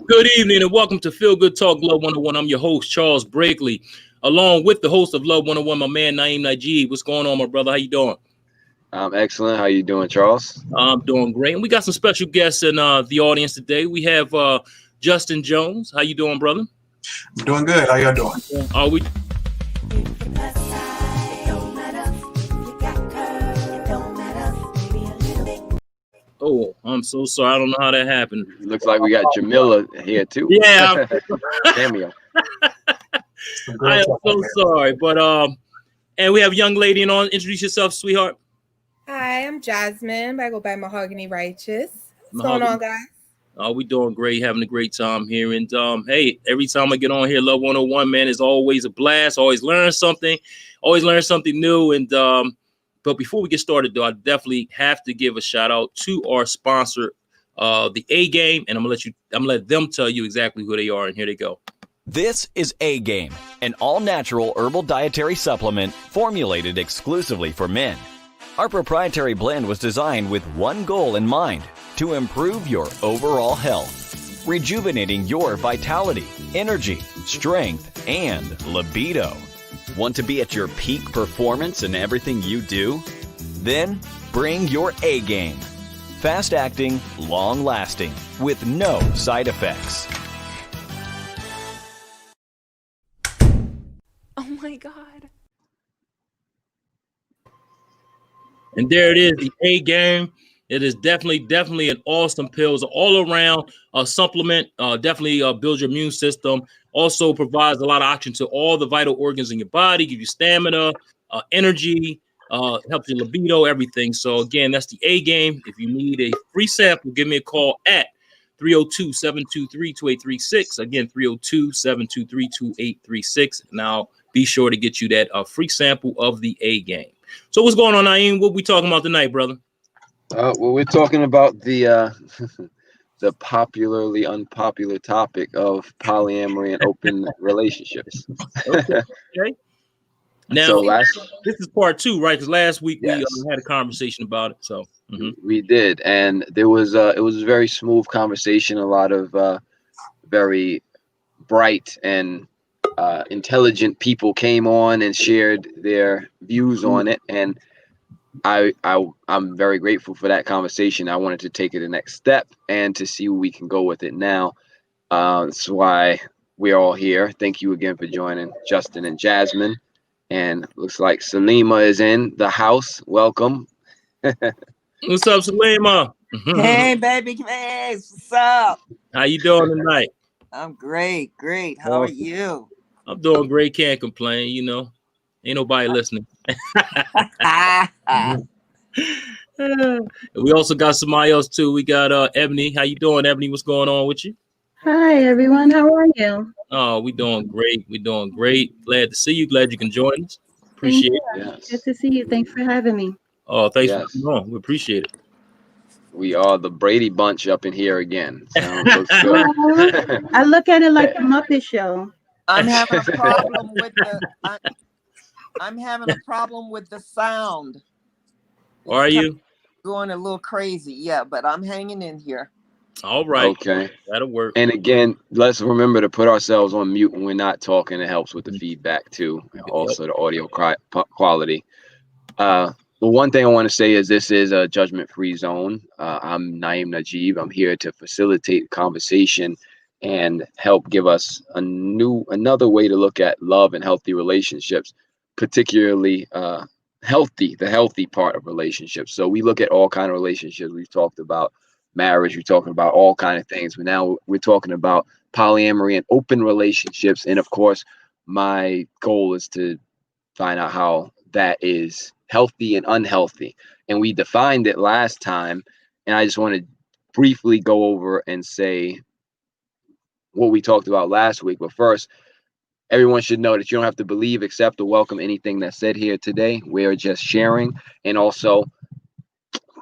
Good evening and welcome to Feel Good Talk Love 101. I'm your host, Charles Brakely, along with the host of Love 101, my man, Naeem Najib. What's going on, my brother? How you doing? I'm excellent. How you doing, Charles? I'm doing great. And we got some special guests in the audience today. We have Justin Jones. How you doing, brother? I'm doing good. How y'all doing? Are we? Oh, I'm so sorry. I don't know how that happened. Looks like we got Jamila here too. Yeah. Cameo. I am so sorry. But and we have a young lady on. Introduce yourself, sweetheart. Hi, I'm Jasmine. I go by Mahogany Righteous. What's going on, guys? Oh, we doing great, having a great time here. And hey, every time I get on here, Love 101, man, is always a blast. Always learn something new. And but before we get started, though, I definitely have to give a shout out to our sponsor, the A Game, and I'm gonna let them tell you exactly who they are. And here they go. This is A Game, an all-natural herbal dietary supplement formulated exclusively for men. Our proprietary blend was designed with one goal in mind: to improve your overall health, rejuvenating your vitality, energy, strength, and libido. Want to be at your peak performance in everything you do? Then bring your A Game. Fast-acting, long-lasting, with no side effects. Oh my God. And there it is, the A Game. It is definitely an awesome pill. It's an all-around supplement. Definitely builds your immune system. Also provides a lot of oxygen to all the vital organs in your body. Give you stamina, energy, helps your libido, everything. So again, that's the A Game. If you need a free sample, give me a call at 302-723-2836. Again, 302-723-2836. Now be sure to get you that free sample of the A Game. So what's going on, Naeem? What we talking about tonight, brother? Well, we're talking about the the popularly unpopular topic of polyamory and open relationships. Okay. Now, So this is part 2, right? Because last week Yes. we had a conversation about it. So we did, and it was a very smooth conversation. A lot of very bright and intelligent people came on and shared their views on it, and I'm very grateful for that conversation. I wanted to take it the next step and to see where we can go with it now. That's why we're all here. Thank you again for joining, Justin and Jasmine. And looks like Salima is in the house. Welcome. what's up, Salima? Hey, baby, hey, what's up? How you doing tonight? I'm great. How are Awesome. you? I'm doing great. Can't complain. You know, ain't nobody listening. We also got somebody else too. We got Ebony. How you doing, Ebony? What's going on with you? Hi, everyone. How are you? Oh, we doing great. Glad to see you. Glad you can join us. Appreciate it. Yes. Good to see you. Thanks for having me. Oh, thanks Yes. for coming on. We appreciate it. We are the Brady Bunch up in here again. Looks good. I look at it like the Muppet Show. I'm having a problem with I'm having a problem with the sound. Are you? Going a little crazy, yeah, but I'm hanging in here. All right. Okay. That'll work. And again, let's remember to put ourselves on mute when we're not talking. It helps with the feedback too. Also, the audio quality. The one thing I want to say is this is a judgment-free zone. I'm Naeem Najib. I'm here to facilitate conversation and help give us another way to look at love and healthy relationships, particularly the healthy part of relationships. So we look at all kind of relationships. We've talked about marriage. We're talking about all kind of things, but now we're talking about polyamory and open relationships. And of course, my goal is to find out how that is healthy and unhealthy. And we defined it last time, and I just want to briefly go over and say what we talked about last week. But first, everyone should know that you don't have to believe, accept, or welcome anything that's said here today. We're just sharing, and also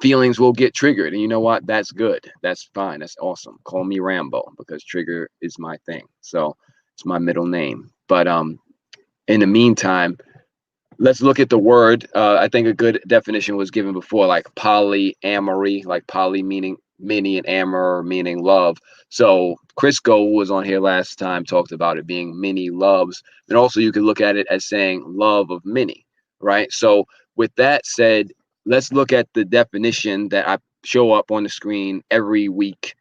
feelings will get triggered. And you know what? That's good. That's fine. That's awesome. Call me Rambo, because trigger is my thing. So it's my middle name. But in the meantime, let's look at the word. I think a good definition was given before, like polyamory, like poly meaning many and amor meaning love. So Crisco, who was on here last time, talked about it being many loves. And also you could look at it as saying love of many, right? So with that said, let's look at the definition that I show up on the screen every week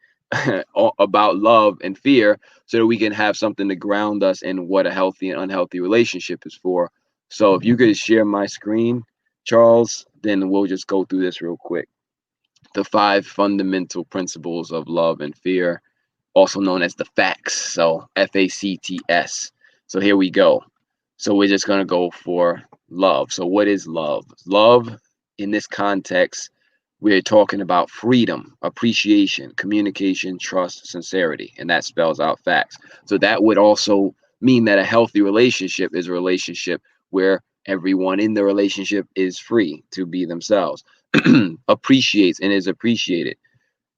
about love and fear, so that we can have something to ground us in what a healthy and unhealthy relationship is for. So if you could share my screen, Charles, then we'll just go through this real quick. The 5 fundamental principles of love and fear, also known as the facts. So FACTS. So here we go. So we're just going to go for love. So what is love? Love in this context, we're talking about freedom, appreciation, communication, trust, sincerity, and that spells out facts. So that would also mean that a healthy relationship is a relationship where everyone in the relationship is free to be themselves, appreciates and is appreciated,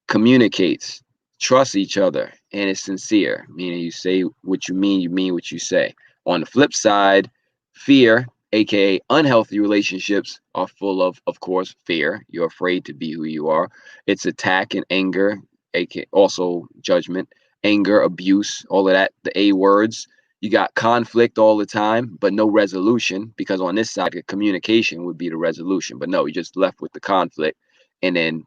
communicates, trusts each other, and is sincere, meaning you say what you mean what you say. On the flip side, fear, aka unhealthy relationships, are full of course, fear. You're afraid to be who you are. It's attack and anger, aka also judgment, anger, abuse, all of that, the A words. You got conflict all the time, but no resolution, because on this side, communication would be the resolution. But no, you're just left with the conflict, and then,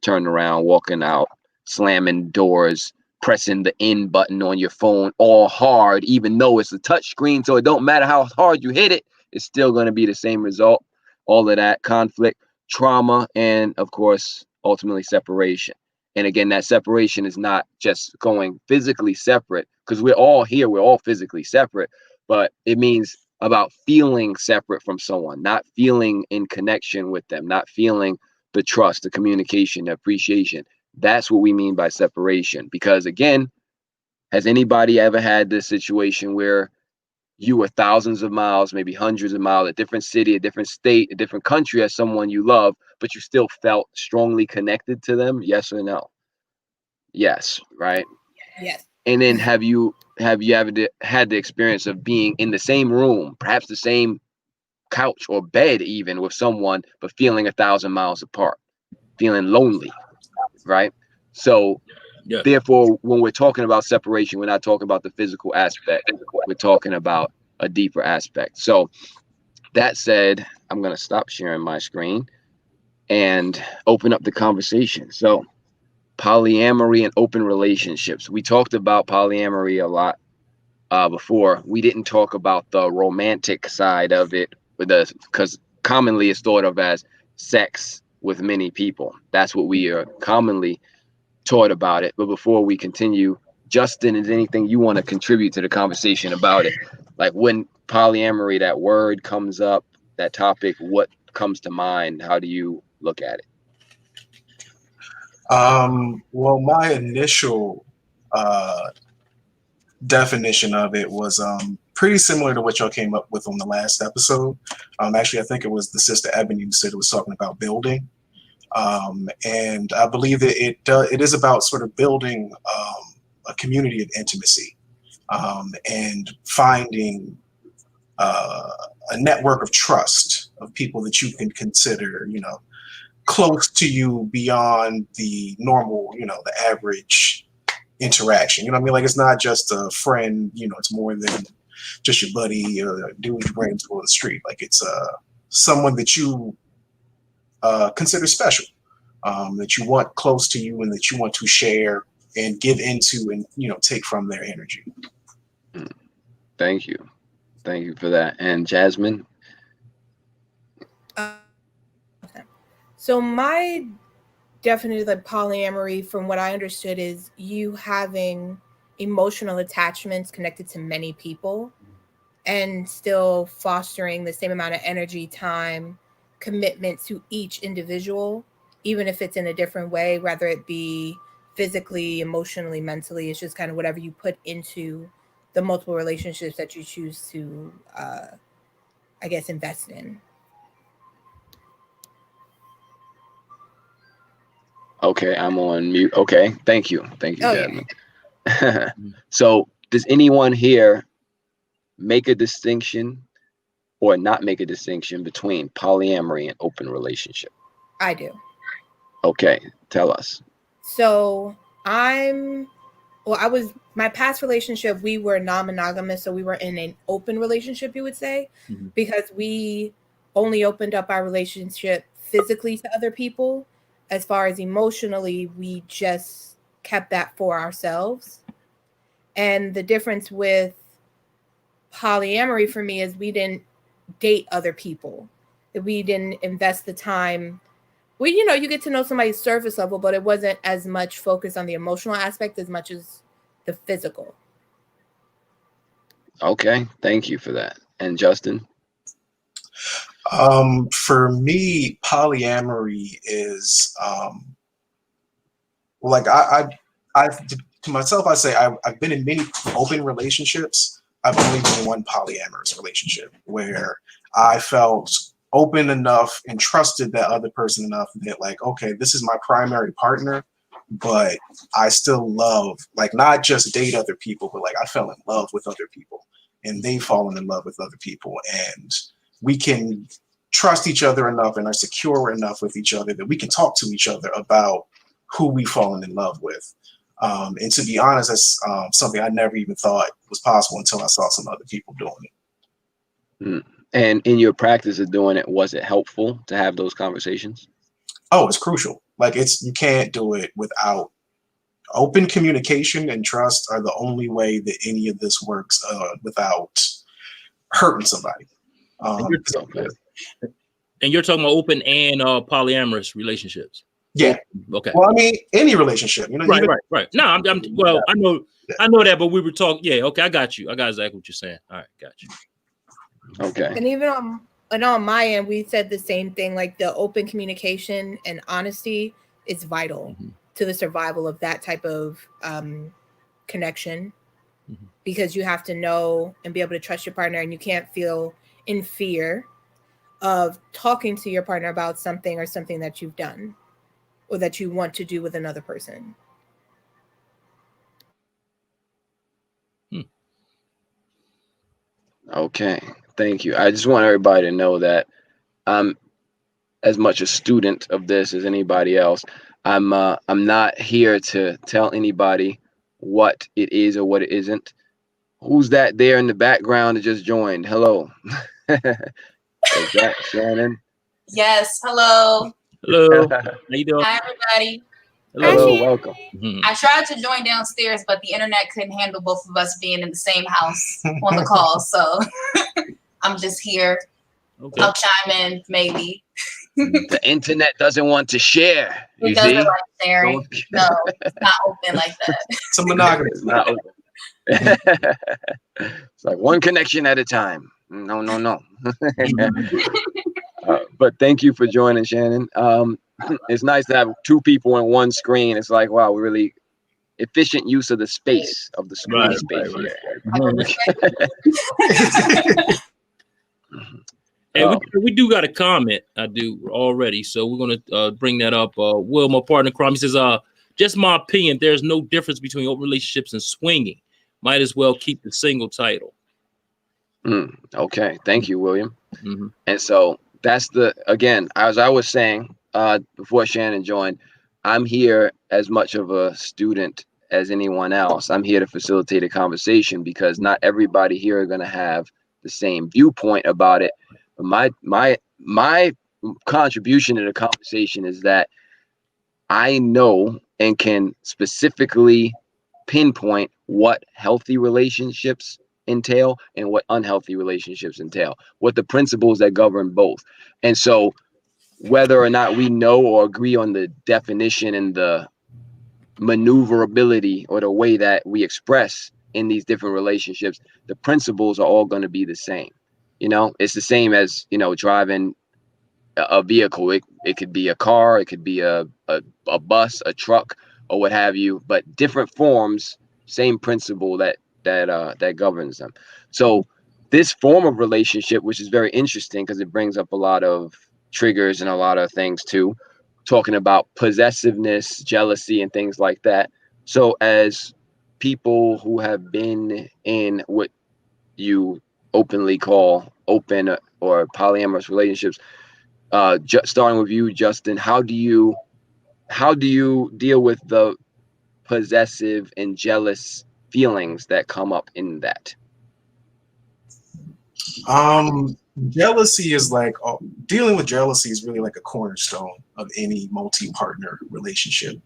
turn around, walking out, slamming doors, pressing the end button on your phone all hard, even though it's a touch screen. So it don't matter how hard you hit it, it's still going to be the same result. All of that conflict, trauma, and of course, ultimately separation. And again, that separation is not just going physically separate, because we're all here, we're all physically separate, but it means about feeling separate from someone, not feeling in connection with them, not feeling the trust, the communication, the appreciation. That's what we mean by separation. Because again, has anybody ever had this situation where you were thousands of miles, maybe hundreds of miles, a different city, a different state, a different country as someone you love, but you still felt strongly connected to them? Yes or no? Yes, right? Yes. And then have you ever had the experience of being in the same room, perhaps the same couch or bed even, with someone, but feeling 1,000 miles apart, feeling lonely, right? So Yes. therefore, when we're talking about separation, we're not talking about the physical aspect. We're talking about a deeper aspect. So that said, I'm going to stop sharing my screen and open up the conversation. So polyamory and open relationships. We talked about polyamory a lot before. We didn't talk about the romantic side of it, because commonly it's thought of as sex with many people. That's what we are commonly taught about it. But before we continue, Justin, is anything you want to contribute to the conversation about it? Like when polyamory, that word comes up, that topic, what comes to mind? How do you look at it? Well, my initial definition of it was pretty similar to what y'all came up with on the last episode. Actually, I think it was the sister Ebony who said it was talking about building. And I believe that it is about sort of building a community of intimacy and finding a network of trust of people that you can consider, close to you beyond the normal, the average interaction. You know what I mean? Like, it's not just a friend, it's more than just your buddy or a dude you ran into on the street. Like, it's someone that you consider special, that you want close to you and that you want to share and give into and, take from their energy. Thank you. Thank you for that. And Jasmine? So my definition of polyamory, from what I understood, is you having emotional attachments connected to many people and still fostering the same amount of energy, time, commitment to each individual, even if it's in a different way, whether it be physically, emotionally, mentally. It's just kind of whatever you put into the multiple relationships that you choose to, I guess, invest in. Okay, I'm on mute. Okay, thank you. Thank you, Oh, Jasmine. Yeah. So does anyone here make a distinction or not make a distinction between polyamory and open relationship? I do. Okay, tell us. So I'm my past relationship, we were non-monogamous, so we were in an open relationship, you would say, because we only opened up our relationship physically to other people. As far as emotionally, we just kept that for ourselves. And the difference with polyamory for me is we didn't date other people. We didn't invest the time. You get to know somebody's surface level, but it wasn't as much focused on the emotional aspect as much as the physical. Okay, thank you for that. And Justin? For me, polyamory is like I to myself, I say I've been in many open relationships. I've only been in one polyamorous relationship where I felt open enough and trusted that other person enough that, like, okay, this is my primary partner, but I still love, like, not just date other people, but like I fell in love with other people and they've fallen in love with other people, and we can trust each other enough and are secure enough with each other that we can talk to each other about who we've fallen in love with. And to be honest, that's something I never even thought was possible until I saw some other people doing it. And in your practice of doing it, was it helpful to have those conversations? Oh, it's crucial. Like, you can't do it without open communication, and trust are the only way that any of this works without hurting somebody. And you're talking about open and polyamorous relationships. Yeah. Okay. Well, I mean, any relationship, right. No, I know that, but we were talking. Yeah. Okay. I got you. I got exactly what you're saying. All right. Got you. Okay. And even on my end, we said the same thing. Like, the open communication and honesty is vital to the survival of that type of connection, because you have to know and be able to trust your partner, and you can't feel in fear of talking to your partner about something that you've done or that you want to do with another person. Okay, thank you. I just want everybody to know that I'm as much a student of this as anybody else. I'm not here to tell anybody what it is or what it isn't. Who's that there in the background that just joined? Hello. Is that Shannon? Yes. Hello. Hello. How you doing? Hi, everybody. Hello. Welcome. I tried to join downstairs, but the internet couldn't handle both of us being in the same house on the call. So I'm just here. Okay. I'll chime in, maybe. The internet doesn't want to share. It doesn't like sharing. No, it's not open like that. It's a monogamy. It's not open. It's like one connection at a time. No. But thank you for joining, Shannon. It's nice to have two people on one screen. It's like, wow, really efficient use of the space, of the screen space. Hey, we do got a comment. I do already, so we're gonna bring that up. Will, my partner, Crumb, he says, just my opinion, there's no difference between open relationships and swinging. Might as well keep the single title. Okay, thank you, William. And so that's again, as I was saying before Shannon joined, I'm here as much of a student as anyone else. I'm here to facilitate a conversation because not everybody here are going to have the same viewpoint about it. But my contribution to the conversation is that I know and can specifically pinpoint what healthy relationships entail and what unhealthy relationships entail, what the principles that govern both. And so whether or not we know or agree on the definition and the maneuverability or the way that we express in these different relationships, the principles are all going to be the same. It's the same as, driving a vehicle. It could be a car, it could be a bus, a truck, or what have you, but different forms, same principle that governs them. So this form of relationship, which is very interesting because it brings up a lot of triggers and a lot of things too, talking about possessiveness, jealousy, and things like that. So as people who have been in what you openly call open or polyamorous relationships, starting with you, Justin, how do you deal with the possessive and jealous feelings that come up in that? Jealousy is like dealing with jealousy is really like a cornerstone of any multi-partner relationship,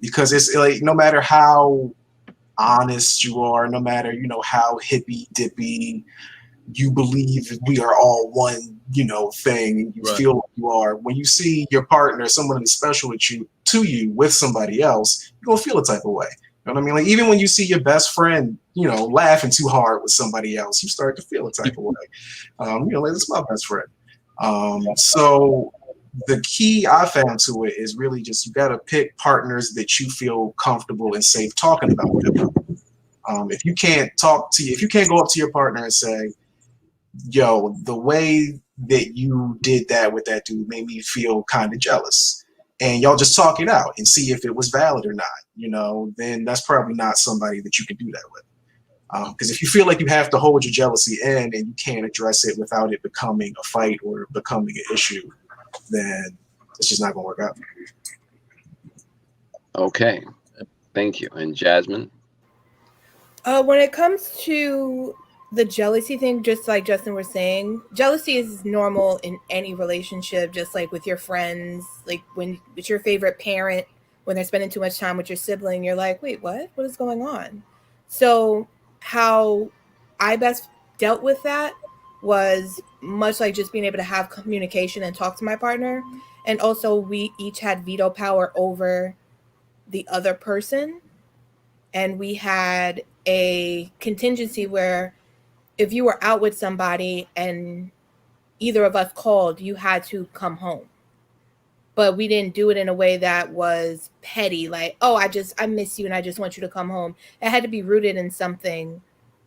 because it's like no matter how honest you are, no matter how hippy dippy you believe we are all one thing, and you feel like you are, when you see your partner, someone who's special to you with somebody else, you're gonna feel a type of way. You know what I mean? Like even when you see your best friend, laughing too hard with somebody else, you start to feel a type of way. Like it's my best friend. So the key I found to it is really just you got to pick partners that you feel comfortable and safe talking about them. If you can't go up to your partner and say, "Yo, the way that you did that with that dude made me feel kind of jealous," and y'all just talk it out and see if it was valid or not, then that's probably not somebody that you can do that with. Because if you feel like you have to hold your jealousy in and you can't address it without it becoming a fight or becoming an issue, then it's just not going to work out. Okay. Thank you. And Jasmine? When it comes to the jealousy thing, just like Justin was saying, jealousy is normal in any relationship, just like with your friends, like when it's your favorite parent, when they're spending too much time with your sibling, you're like, wait, what is going on? So how I best dealt with that was much like just being able to have communication and talk to my partner. And also we each had veto power over the other person. And we had a contingency where if you were out with somebody and either of us called, you had to come home. But we didn't do it in a way that was petty, like, oh, I miss you and I just want you to come home. It had to be rooted in something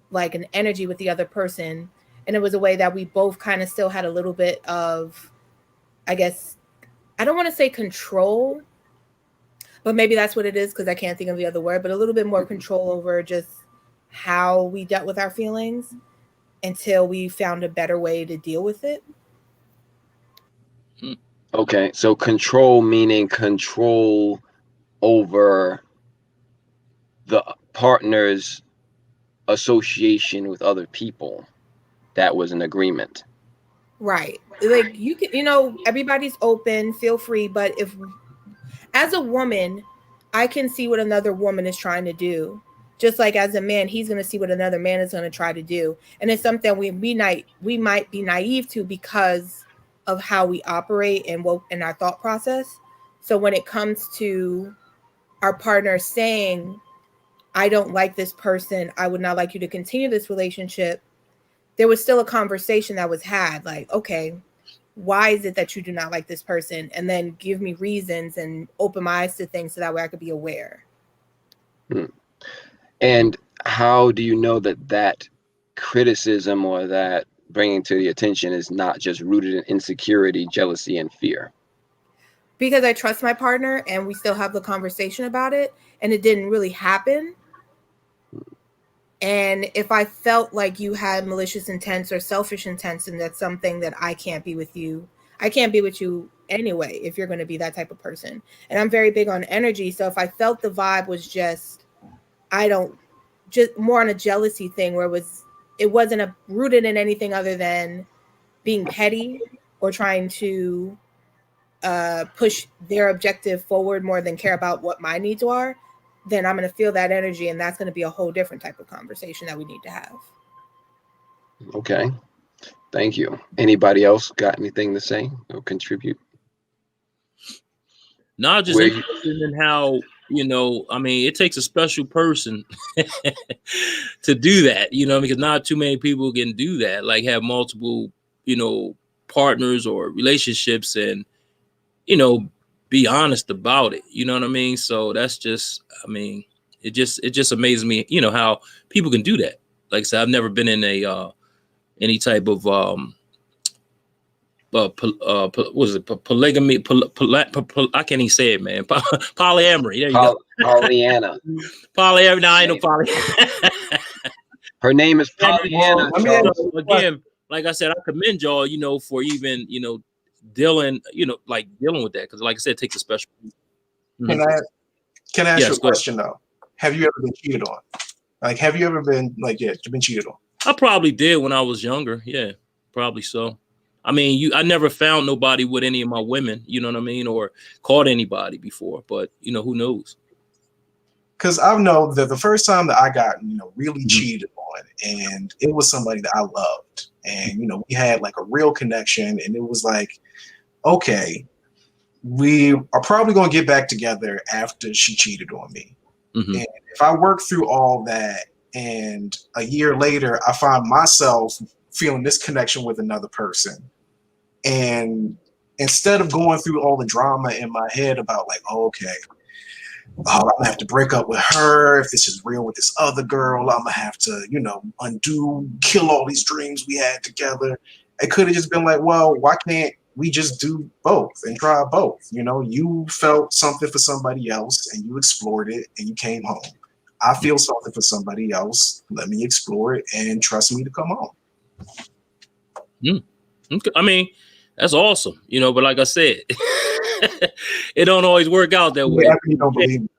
like an energy with the other person. And it was a way that we both kind of still had a little bit of, I guess, I don't want to say control, but maybe that's what it is because I can't think of the other word, but a little bit more control over just how we dealt with our feelings until we found a better way to deal with it. Okay, so control meaning control over the partner's association with other people. That was an agreement. Right. Like you can, everybody's open, feel free, but if as a woman, I can see what another woman is trying to do. Just like as a man, he's going to see what another man is going to try to do. And it's something we might be naive to because of how we operate and in our thought process. So when it comes to our partner saying, I don't like this person, I would not like you to continue this relationship, there was still a conversation that was had, like, okay, why is it that you do not like this person? And then give me reasons and open my eyes to things so that way I could be aware. And how do you know that criticism or that bringing to the attention is not just rooted in insecurity, jealousy, and fear? Because I trust my partner and we still have the conversation about it and it didn't really happen. And if I felt like you had malicious intents or selfish intents, and that's something that I can't be with you. I can't be with you anyway if you're going to be that type of person. And I'm very big on energy. So if I felt the vibe was just more on a jealousy thing where it wasn't rooted in anything other than being petty or trying to push their objective forward more than care about what my needs are, then I'm going to feel that energy, and that's going to be a whole different type of conversation that we need to have. Okay. Thank you. Anybody else got anything to say or contribute? No, just interested in how, it takes a special person to do that, because not too many people can do that, like have multiple, partners or relationships and, be honest about it. You know what I mean? So that's just, it just amazes me, how people can do that. Like I said, I've never been in any type of, what is it? Polygamy, I can't even say it, man. Polyamory. There you go. Pollyanna. Polyamory. No, I ain't no poly. Her name is Pollyanna. Again, like I said, I commend y'all, for even, dealing with that. Because like I said, it takes a special. Can I Can I ask Yes, you a go ahead. question though? Have you ever been cheated on? Like, have you ever been like, yeah, you've been cheated on? I probably did when I was younger. Yeah, probably so. I mean, I never found nobody with any of my women, you know what I mean, or caught anybody before, but you know, who knows? Because I know that the first time that I got, really Mhm. cheated on, and it was somebody that I loved, and we had like a real connection, and it was like, okay, we are probably going to get back together after she cheated on me. Mhm. And if I work through all that, and a year later I find myself feeling this connection with another person, and instead of going through all the drama in my head about like, oh, okay, I'm gonna have to break up with her if this is real with this other girl. I'm gonna have to, kill all these dreams we had together. It could have just been like, well, why can't we just do both and try both? You felt something for somebody else and you explored it and you came home. I feel something for somebody else. Let me explore it and trust me to come home. Okay. I mean, that's awesome, but like I said, it don't always work out that way. Yeah, you don't believe me.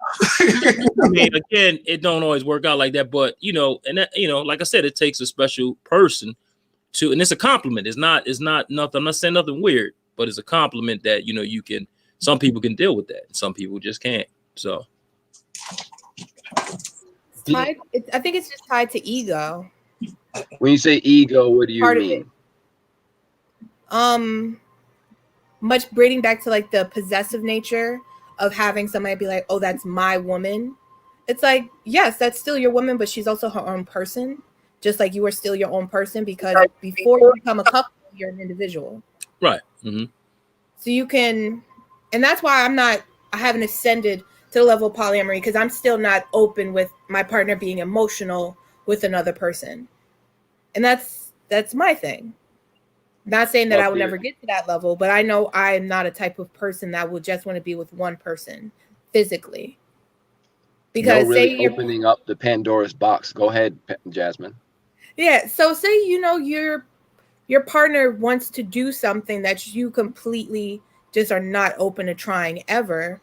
I mean, again, it don't always work out like that, but and that, like I said, it takes a special person and it's a compliment. It's not nothing. I'm not saying nothing weird, but it's a compliment that, some people can deal with that and some people just can't. So. I think it's just tied to ego. When you say ego, what do you Part mean? of it. Much bringing back to like the possessive nature of having somebody be like, oh, that's my woman. It's like, yes, that's still your woman, but she's also her own person, just like you are still your own person, because before you become a couple, you're an individual. Right. Mm-hmm. So you can, and that's why I haven't ascended to the level of polyamory, because I'm still not open with my partner being emotional with another person. And that's my thing. Not saying that I will never get to that level, but I know I'm not a type of person that will just want to be with one person physically. Because really opening up the Pandora's box. Go ahead, Jasmine. Yeah. So say, your partner wants to do something that you completely just are not open to trying ever.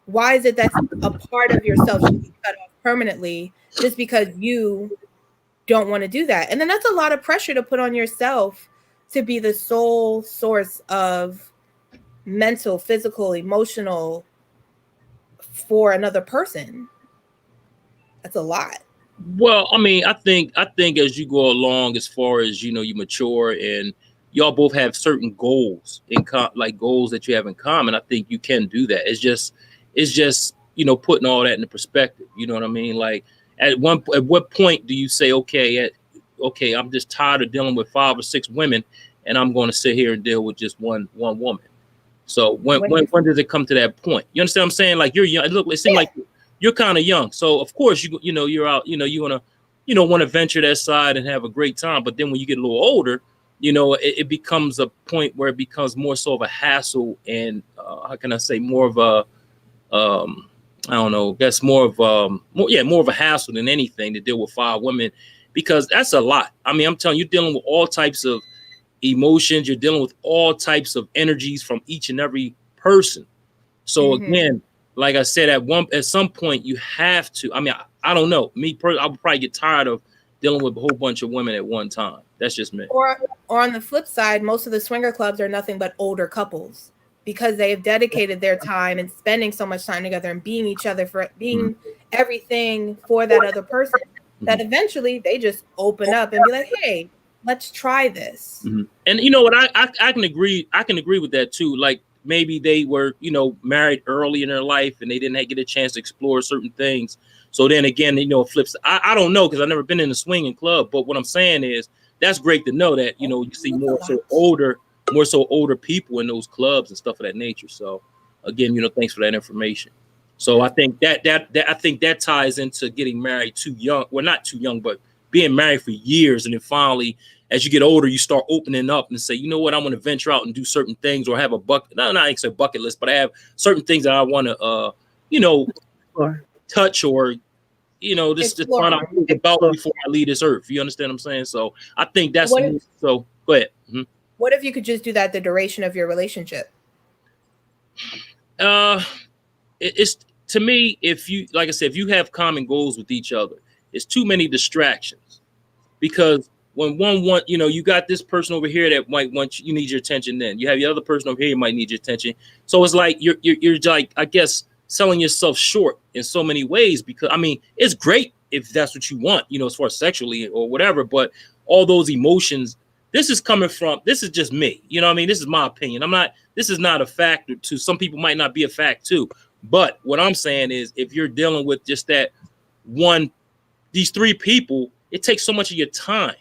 Why is it that a part of yourself should be cut off permanently just because you don't want to do that? And then that's a lot of pressure to put on yourself to be the sole source of mental, physical, emotional for another person. That's a lot. Well, I mean, I think as you go along, as far as you mature and y'all both have certain goals like goals that you have in common. I think you can do that. It's just putting all that into perspective. You know what I mean? Like at what point do you say, okay, I'm just tired of dealing with 5 or 6 women, and I'm going to sit here and deal with just one woman. So when does it come to that point? You understand what I'm saying? Like you're young. It seems like you're kind of young. So of course you're out, you want to venture that side and have a great time. But then when you get a little older, it becomes a point where it becomes more so of a hassle and how can I say, more of a I don't know, that's more of a hassle than anything to deal with 5 women, because that's a lot. I mean, I'm telling you, you're dealing with all types of emotions, you're dealing with all types of energies from each and every person. So again, like I said, at some point you have to. I mean, I don't know. I would probably get tired of dealing with a whole bunch of women at one time. That's just me. Or on the flip side, most of the swinger clubs are nothing but older couples, because they have dedicated their time and spending so much time together and being everything for that other person, that eventually they just open up and be like, hey, let's try this. And you know what, I can agree with that too. Like maybe they were married early in their life and they didn't get a chance to explore certain things. So then again, it flips. I don't know, because I've never been in a swinging club, but what I'm saying is that's great to know that you see more so older people in those clubs and stuff of that nature. So again, thanks for that information. So I think that ties into getting married too young. Well, not too young, but being married for years, and then finally, as you get older, you start opening up and say, you know what, I want to venture out and do certain things, or have a bucket list, but I have certain things that I want to, touch, or just find out about before I leave this earth. You understand what I'm saying? So I think that's so. Go ahead. What if you could just do that the duration of your relationship? It's to me, if you, like I said, if you have common goals with each other, it's too many distractions. Because when you got this person over here that might want you need your attention, then you have the other person over here might need your attention. So it's like you're like, I guess, selling yourself short in so many ways. Because I mean, it's great if that's what you want, as far as sexually or whatever. But all those emotions, this is just me. You know what I mean? This is my opinion. This is not a factor to some people, might not be a fact too. But what I'm saying is, if you're dealing with just these three people, it takes so much of your time.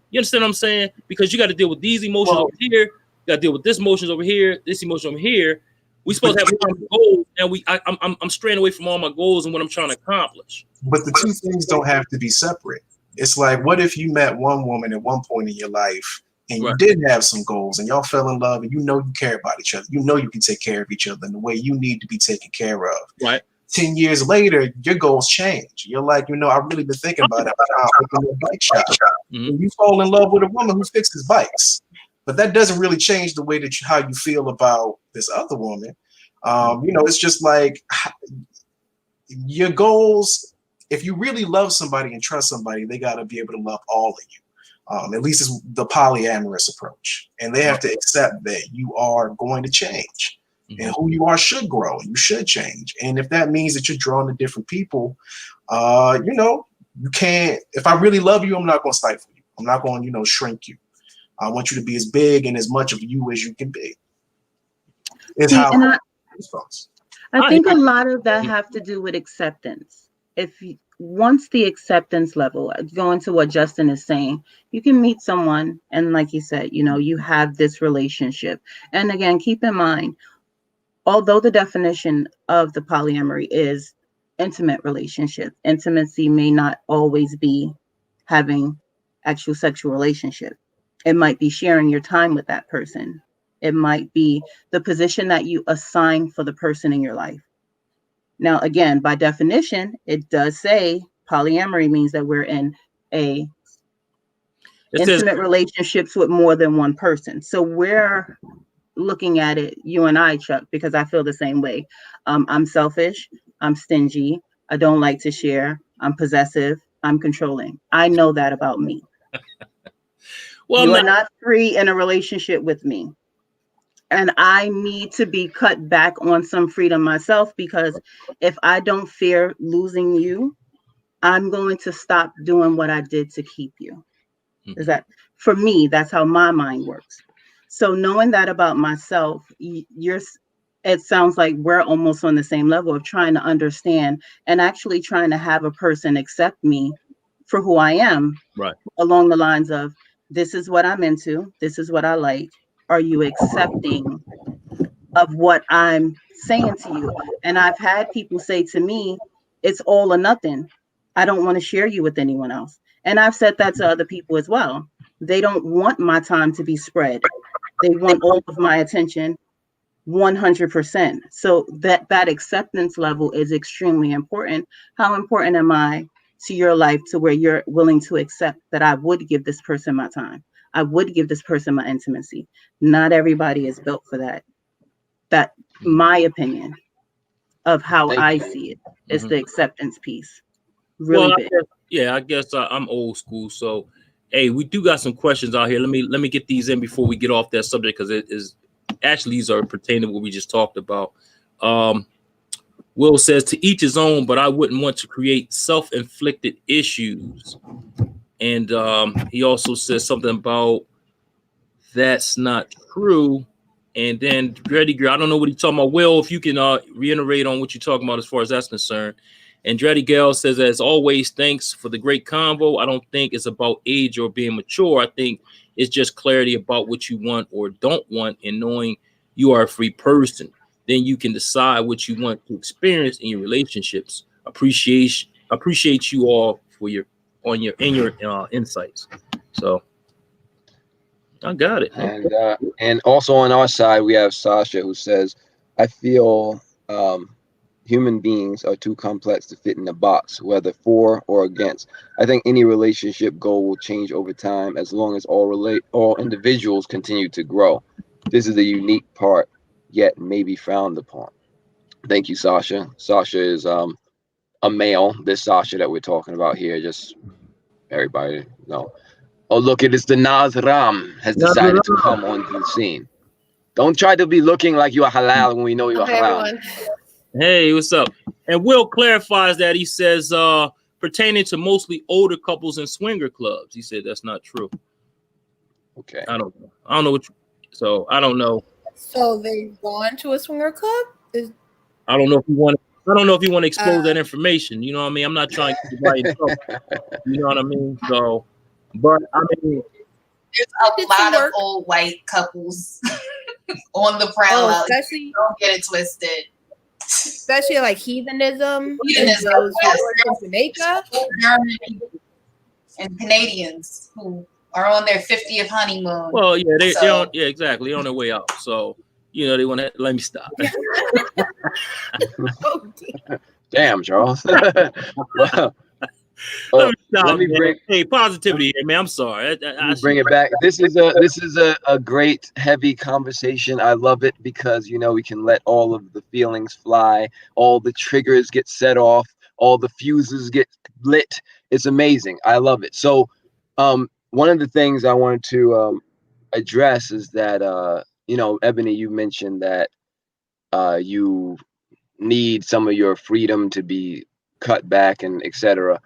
You understand what I'm saying? Because you got to deal with these emotions over here. You got to deal with this emotions over here, this emotion over here. We supposed to have goals, and I'm straying away from all my goals and what I'm trying to accomplish. But the two things don't have to be separate. It's like, what if you met one woman at one point in your life and you did have some goals and y'all fell in love and you care about each other. You can take care of each other in the way you need to be taken care of. Right. 10 years later, your goals change. You're like, I've really been thinking about it. I'll open a bike shop. And you fall in love with a woman who fixes bikes. But that doesn't really change the way how you feel about this other woman. It's just like your goals. If you really love somebody and trust somebody, they got to be able to love all of you. At least it's the polyamorous approach. And they have to accept that you are going to change. And who you are should grow, and you should change. And if that means that you're drawn to different people, you can't. If I really love you, I'm not going to stifle you. I'm not going to, shrink you. I want you to be as big and as much of you as you can be. I think a lot of that have to do with acceptance. Once the acceptance level, going to what Justin is saying, you can meet someone, and like you said, you have this relationship. And again, keep in mind, although the definition of the polyamory is intimate relationship, intimacy may not always be having actual sexual relationship. It might be sharing your time with that person. It might be the position that you assign for the person in your life. Now, again, by definition, it does say polyamory means that we're in intimate relationships with more than one person. So we're looking at it, you and I, Chuck, because I feel the same way. I'm selfish. I'm stingy. I don't like to share. I'm possessive. I'm controlling. I know that about me. You are not free in a relationship with me. And I need to be cut back on some freedom myself, because if I don't fear losing you, I'm going to stop doing what I did to keep you. Is that, for me, that's how my mind works. So knowing that about myself, it sounds like we're almost on the same level of trying to understand and actually trying to have a person accept me for who I am. Right. Along the lines of, this is what I'm into. This is what I like. Are you accepting of what I'm saying to you? And I've had people say to me, it's all or nothing. I don't want to share you with anyone else. And I've said that to other people as well. They don't want my time to be spread. They want all of my attention 100%. So that acceptance level is extremely important. How important am I to your life to where you're willing to accept that I would give this person my time? I would give this person my intimacy. Not everybody is built for that. That's my opinion of how I see it. It's the acceptance piece. Really big. I guess I'm old school. So, hey, we do got some questions out here. Let me get these in before we get off that subject, because it is actually, these are pertaining to what we just talked about. Will says, to each his own, but I wouldn't want to create self-inflicted issues. And he also says something about that's not true. And then Dreddy Girl, I don't know what he's talking about. Will, if you can reiterate on what you're talking about as far as that's concerned. And Dreddy Girl says, as always, thanks for the great convo. I don't think it's about age or being mature. I think it's just clarity about what you want or don't want, and knowing you are a free person. Then you can decide what you want to experience in your relationships. Appreciate you all for your insights. So I got it. And also on our side, we have Sasha, who says, I feel human beings are too complex to fit in a box, whether for or against. I think any relationship goal will change over time as long as all individuals continue to grow. This is the unique part, yet maybe frowned upon. Thank you, Sasha. Sasha is a male. This Sasha that we're talking about here, just everybody know. Oh, look, it is the Nazram has decided to come onto the scene. Don't try to be looking like you are halal when we know you are haram. Hey, what's up? And Will clarifies that he says pertaining to mostly older couples and swinger clubs. He said that's not true. Okay. I don't know what so I don't know. So they've gone to a swinger club? I don't know if you want to expose that information. You know what I mean? I'm not trying to keep right in trouble. You know what I mean? So, but I mean, there's a lot of old white couples on the prowl. Especially, don't get it twisted. Especially like heathenism. Those in Jamaica. And Canadians who are on their 50th honeymoon. Well, yeah, they're on, yeah, exactly. They're on their way out. So, you know, they want to let me stop. Damn, Charles. Let me bring positivity here, man. I'm sorry. I bring it back. This is a great heavy conversation. I love it because we can let all of the feelings fly, all the triggers get set off, all the fuses get lit. It's amazing. I love it. So, one of the things I wanted to address is that Ebony, you mentioned that you need some of your freedom to be cut back and etc.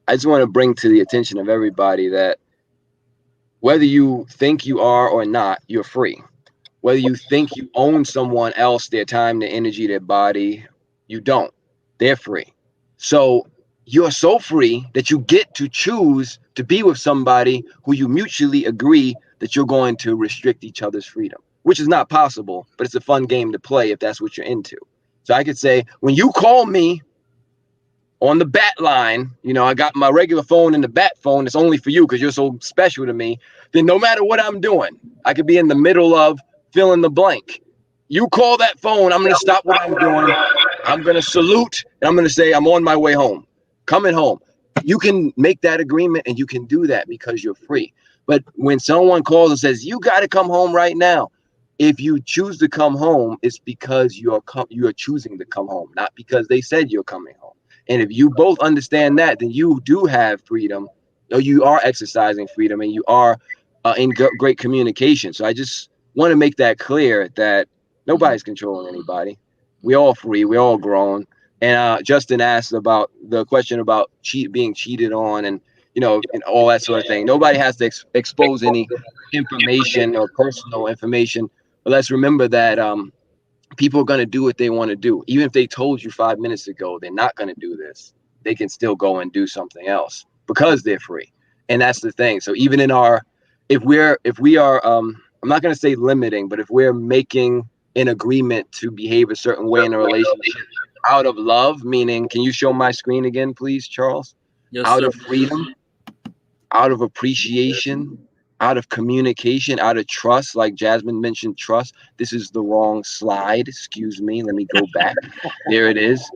I just want to bring to the attention of everybody that whether you think you are or not, you're free. Whether you think you own someone else, their time, their energy, their body, you don't. They're free. So you're so free that you get to choose to be with somebody who you mutually agree that you're going to restrict each other's freedom, which is not possible, but it's a fun game to play if that's what you're into. So I could say, when you call me on the bat line, I got my regular phone and the bat phone. It's only for you because you're so special to me. Then no matter what I'm doing, I could be in the middle of fill in the blank. You call that phone, I'm going to stop what I'm doing. I'm going to salute and I'm going to say, I'm on my way home, coming home. You can make that agreement and you can do that because you're free. But when someone calls and says, you got to come home right now, if you choose to come home, it's because you are choosing to come home, not because they said you're coming home. And if you both understand that, then you do have freedom, or you are exercising freedom, and you are in great communication. So I just want to make that clear that nobody's controlling anybody. We're all free. We're all grown. And Justin asked about the question about being cheated on and all that sort of thing. Nobody has to expose any information or personal information. But let's remember that people are going to do what they want to do. Even if they told you 5 minutes ago they're not going to do this, they can still go and do something else because they're free. And that's the thing. So even in if we are I'm not going to say limiting, but if we're making an agreement to behave a certain way in a relationship out of love, meaning, can you show my screen again, please, Charles? Yes, out sir. of freedom, out of appreciation, out of communication, out of trust, like Jasmine mentioned, trust. This is the wrong slide. Excuse me. Let me go back. There it is.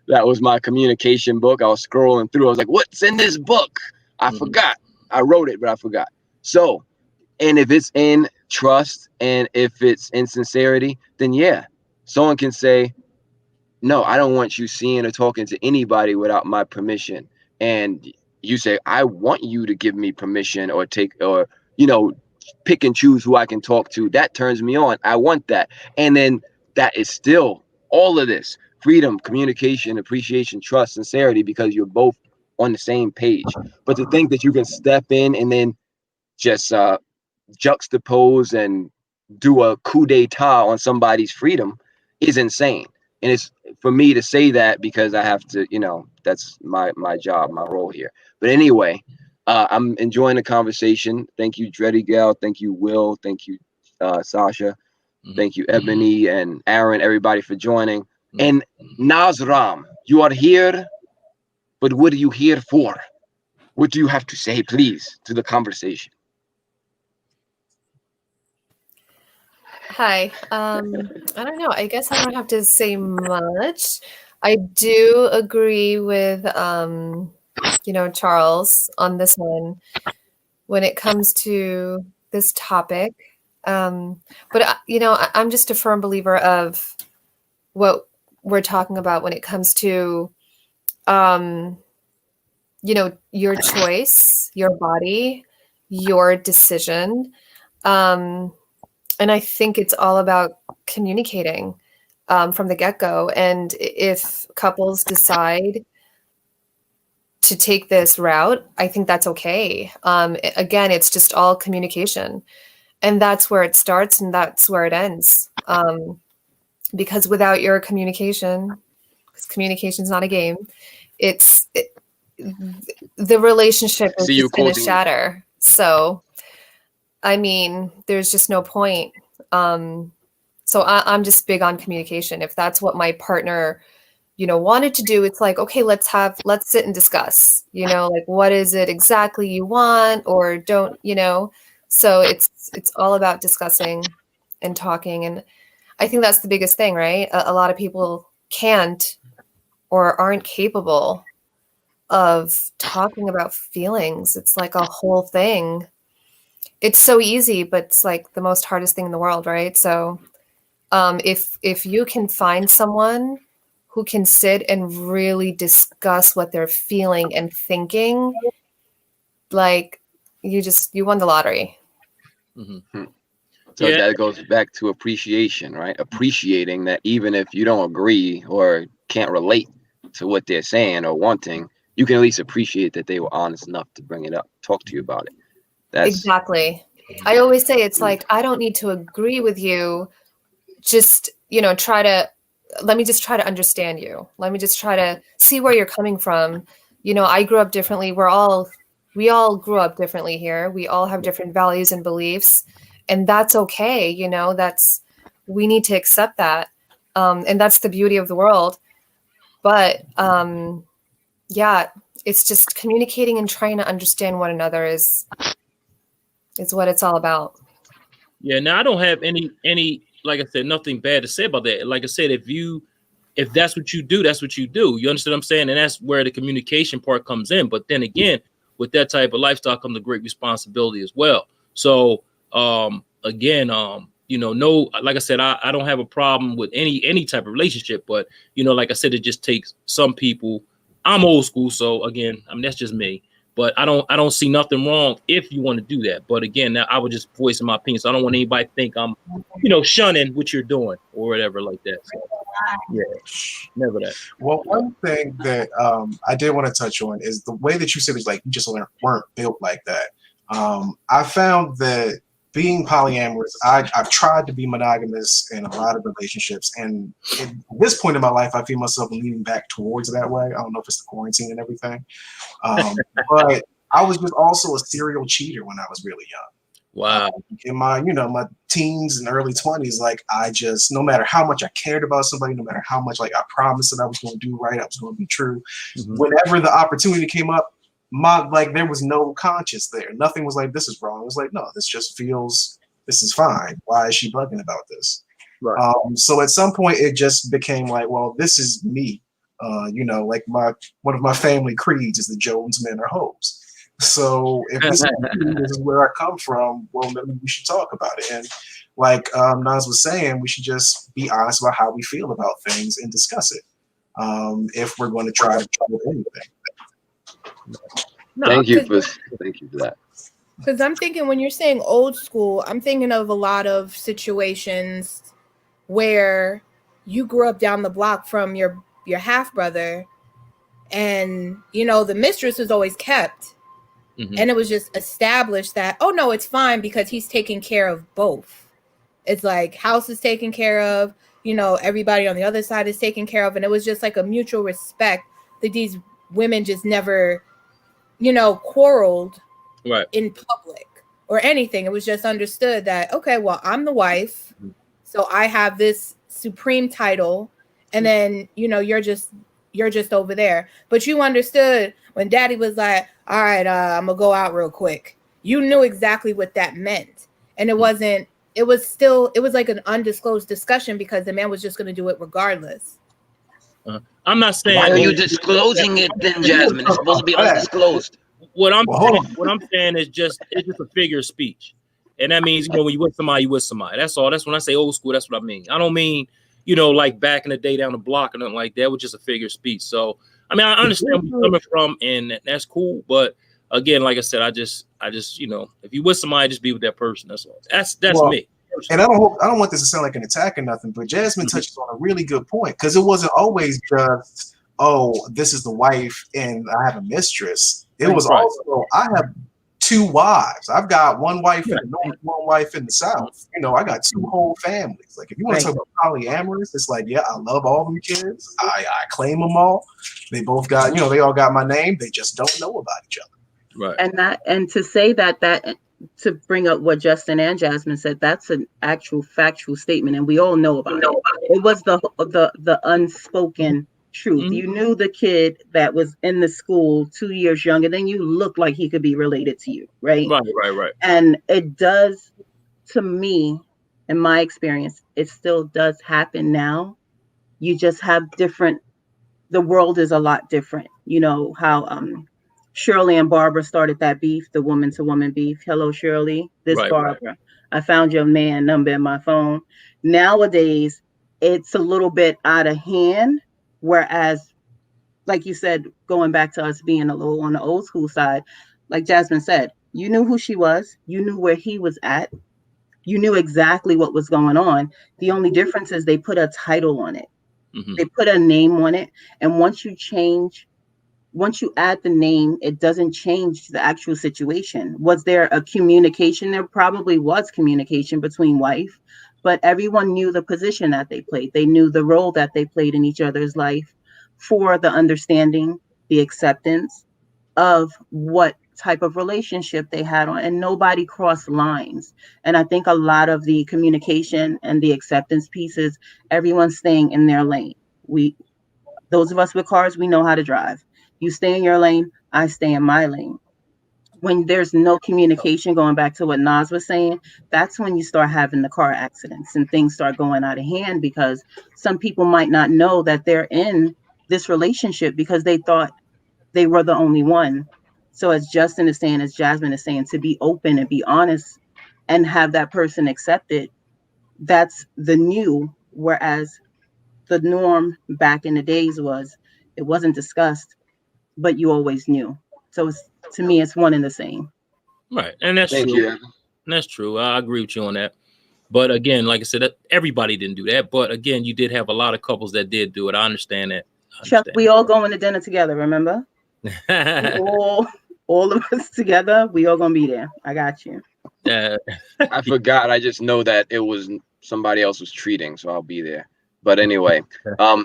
That was my communication book. I was scrolling through. I was like, what's in this book? I forgot. I wrote it, but I forgot. So, and if it's in trust and if it's in sincerity, then yeah, someone can say, no, I don't want you seeing or talking to anybody without my permission. And you say, I want you to give me permission or pick and choose who I can talk to. That turns me on. I want that. And then that is still all of this freedom, communication, appreciation, trust, sincerity, because you're both on the same page. But to think that you can step in and then just juxtapose and do a coup d'etat on somebody's freedom is insane. And it's for me to say that because I have to, that's my job, my role here. But anyway, I'm enjoying the conversation. Thank you, Dreddy Gal. Thank you, Will. Thank you, Sasha. Thank you, Ebony and Aaron, everybody for joining. And Nazram, you are here, but what are you here for? What do you have to say, please, to the conversation? Hi. I don't know. I guess I don't have to say much. I do agree with Charles on this one when it comes to this topic. But I'm just a firm believer of what we're talking about when it comes to, your choice, your body, your decision. And I think it's all about communicating from the get-go. And if couples decide to take this route, I think that's okay. Again, it's just all communication. And that's where it starts and that's where it ends. Because without your communication, because communication is not a game, the relationship is just going to shatter. So, I mean, there's just no point. So I'm just big on communication. If that's what my partner, wanted to do, it's like, okay, let's sit and discuss, like, what is it exactly you want or don't, so it's all about discussing and talking. And I think that's the biggest thing, right? A lot of people can't or aren't capable of talking about feelings. It's like a whole thing. It's so easy, but it's like the most hardest thing in the world, right? So if you can find someone who can sit and really discuss what they're feeling and thinking, like you won the lottery. Mm-hmm. So that goes back to appreciation, right? Appreciating that even if you don't agree or can't relate to what they're saying or wanting, you can at least appreciate that they were honest enough to bring it up, talk to you about it. Exactly. I always say it's like, I don't need to agree with you. Just, let me just try to understand you. Let me just try to see where you're coming from. I grew up differently. We all grew up differently here. We all have different values and beliefs, and that's okay. We need to accept that. And that's the beauty of the world. But it's just communicating and trying to understand one another is what it's all about. Yeah. Now I don't have any, like I said, nothing bad to say about that. Like I said, if that's what you do, that's what you do. You understand what I'm saying? And that's where the communication part comes in. But then again, with that type of lifestyle comes a great responsibility as well. So again, no, like I said, I don't have a problem with any type of relationship, but like I said, it just takes some people. I'm old school, so again, I mean, that's just me. But I don't see nothing wrong if you want to do that. But again, now I would just voice my opinion. So I don't want anybody to think I'm, shunning what you're doing or whatever like that. So, yeah, never that. Well, one thing that I did want to touch on is the way that you said it was like you just weren't built like that. I found that being polyamorous, I've tried to be monogamous in a lot of relationships, and at this point in my life, I feel myself leaning back towards that way. I don't know if it's the quarantine and everything, but I was just also a serial cheater when I was really young. Wow. In my, my teens and early 20s, like no matter how much I cared about somebody, no matter how much like I promised that I was going to do right, I was going to be true. Mm-hmm. Whenever the opportunity came up, there was no conscience there. Nothing was like, this is wrong. It was like, no, this is fine. Why is she bugging about this? Right. So at some point it just became like, well, this is me. Like one of my family creeds is the Jones men are hoes. So if this is where I come from, well, maybe we should talk about it. And like Naz was saying, we should just be honest about how we feel about things and discuss it. If we're going to try to trouble anything. Thank you for that. Because I'm thinking when you're saying old school, I'm thinking of a lot of situations where you grew up down the block from your half brother, and the mistress was always kept. Mm-hmm. And it was just established that, oh no, it's fine because he's taking care of both. It's like house is taken care of, everybody on the other side is taken care of. And it was just like a mutual respect that these women just never, quarreled in public or anything. It was just understood that, okay, well, I'm the wife, so I have this supreme title, and then, you're just over there. But you understood when daddy was like, all right, I'm gonna go out real quick. You knew exactly what that meant. And it was like an undisclosed discussion because the man was just gonna do it regardless. I'm not saying. Why are you disclosing it then, Jasmine? It's supposed to be undisclosed. What I'm saying is it's just a figure of speech. And that means, when you with somebody, you with somebody. That's all. That's when I say old school, that's what I mean. I don't mean, like back in the day down the block or nothing like that. It was just a figure of speech. So, I mean, I understand where you're coming from, and that's cool. But again, like I said, I just, if you with somebody, just be with that person. That's all. That's me. And I don't want this to sound like an attack or nothing, but Jasmine touches on a really good point, because it wasn't always just, oh, this is the wife and I have a mistress. It was also, I have 2 wives. I've got one wife in the north, one wife in the south. I got 2 whole families. Like, if you want to talk about polyamorous, it's like, yeah, I love all them kids. I claim them all. They both got, they all got my name. They just don't know about each other. Right. And to say that to bring up what Justin and Jasmine said, that's an actual factual statement, and we all know about it. It was the unspoken truth. You knew the kid that was in the school 2 years younger than you looked like he could be related to you, right? Right. And it does, to me, in my experience, it still does happen now. You just have the world is a lot different. How Shirley and Barbara started that beef, the woman to woman beef. Hello, Shirley. This Barbara. I found your man number in my phone. Nowadays, it's a little bit out of hand. Whereas, like you said, going back to us being a little on the old school side, like Jasmine said, you knew who she was. You knew where he was at. You knew exactly what was going on. The only difference is they put a title on it. They put a name on it. And once you add the name, it doesn't change the actual situation. Was there a communication? There probably was communication between wife, but everyone knew the position that they played. They knew the role that they played in each other's life for the understanding, the acceptance of what type of relationship they had on, and nobody crossed lines. And I think a lot of the communication and the acceptance pieces, everyone's staying in their lane. Those of us with cars, we know how to drive. You stay in your lane, I stay in my lane. When there's no communication, going back to what Nas was saying, that's when you start having the car accidents and things start going out of hand, because some people might not know that they're in this relationship because they thought they were the only one. So as Justin is saying, as Jasmine is saying, to be open and be honest and have that person accept it, that's the new. Whereas the norm back in the days was, it wasn't discussed, but you always knew. So to me, it's one and the same. Right. And that's true. And that's true. I agree with you on that. But again, like I said, everybody didn't do that. But again, you did have a lot of couples that did do it. I understand that. Chuck, we all going to dinner together, remember? all of us together, we all gonna be there. I got you. I forgot. I just know that it was somebody else was treating, so I'll be there. But anyway, go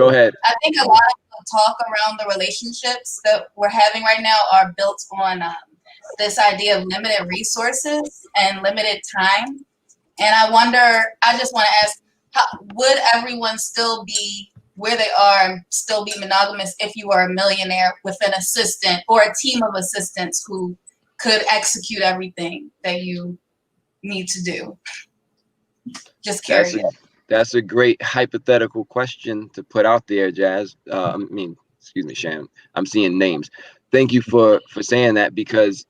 ahead. I think a lot of the talk around the relationships that we're having right now are built on this idea of limited resources and limited time. And I just want to ask, would everyone still be where they are and still be monogamous if you were a millionaire with an assistant or a team of assistants who could execute everything that you need to do? Just curious. That's a great hypothetical question to put out there, Jazz. Excuse me, Shan. I'm seeing names. Thank you for saying that, because,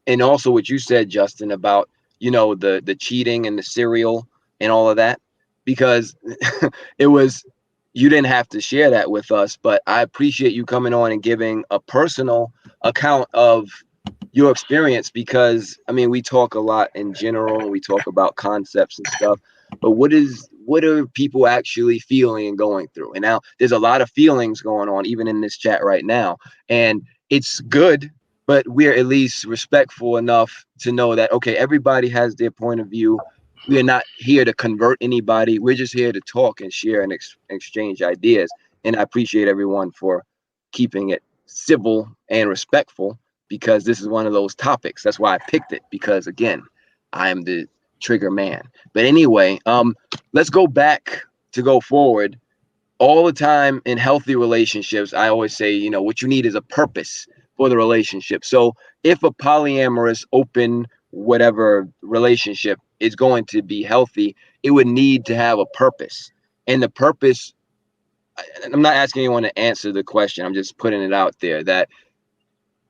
and also what you said, Justin, about, the cheating and the serial and all of that, because you didn't have to share that with us, but I appreciate you coming on and giving a personal account of your experience, because we talk a lot in general and we talk about concepts and stuff, but what are people actually feeling and going through? And now there's a lot of feelings going on even in this chat right now, and it's good, but we're at least respectful enough to know that, okay, everybody has their point of view. We are not here to convert anybody. We're just here to talk and share and exchange ideas. And I appreciate everyone for keeping it civil and respectful, because this is one of those topics. That's why I picked it, because again, I am the trigger man. But anyway, let's go back to go forward. All the time in healthy relationships, I always say, what you need is a purpose for the relationship. So if a polyamorous, open, whatever relationship is going to be healthy, it would need to have a purpose. And the purpose, I'm not asking anyone to answer the question, I'm just putting it out there, that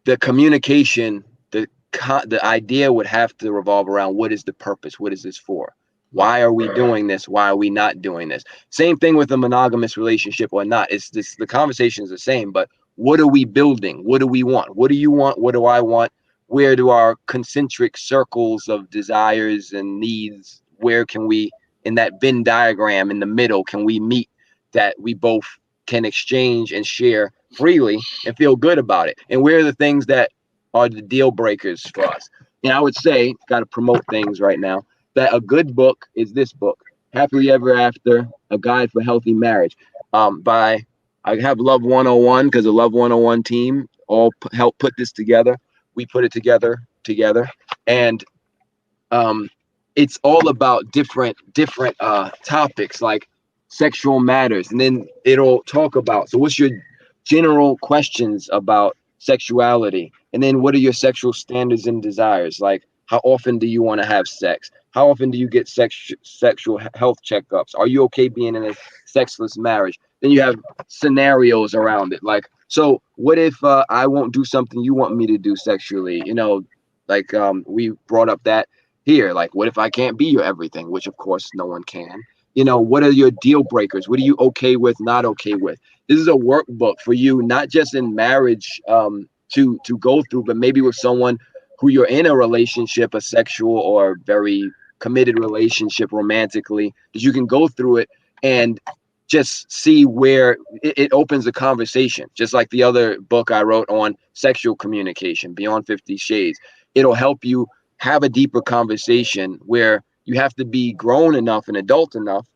the communication, the the idea would have to revolve around, what is the purpose? What is this for? Why are we doing this? Why are we not doing this? Same thing with a monogamous relationship or not. It's this, the conversation is the same, but what are we building? What do we want? What do you want? What do I want? Where do our concentric circles of desires and needs, where can we, in that Venn diagram in the middle, can we meet that we both can exchange and share freely and feel good about it? And where are the things that are the deal breakers for us? And I would say, got to promote things right now, that a good book is this book, Happily Ever After, A Guide for Healthy Marriage. I have Love 101, because the Love 101 team all helped put this together. We put it together, and it's all about different topics like sexual matters, and then it'll talk about, so what's your general questions about sexuality, and then what are your sexual standards and desires, like how often do you want to have sex, how often do you get sexual health checkups, are you okay being in a sexless marriage? Then you have scenarios around it, like, so what if I won't do something you want me to do sexually, like we brought up that here, like, what if I can't be your everything, which of course no one can. What are your deal breakers? What are you okay with, not okay with? This is a workbook for you, not just in marriage to go through, but maybe with someone who you're in a relationship, a sexual or very committed relationship romantically, that you can go through it and just see where it opens a conversation. Just like the other book I wrote on sexual communication, Beyond 50 Shades. It'll help you have a deeper conversation where you have to be grown enough and adult enough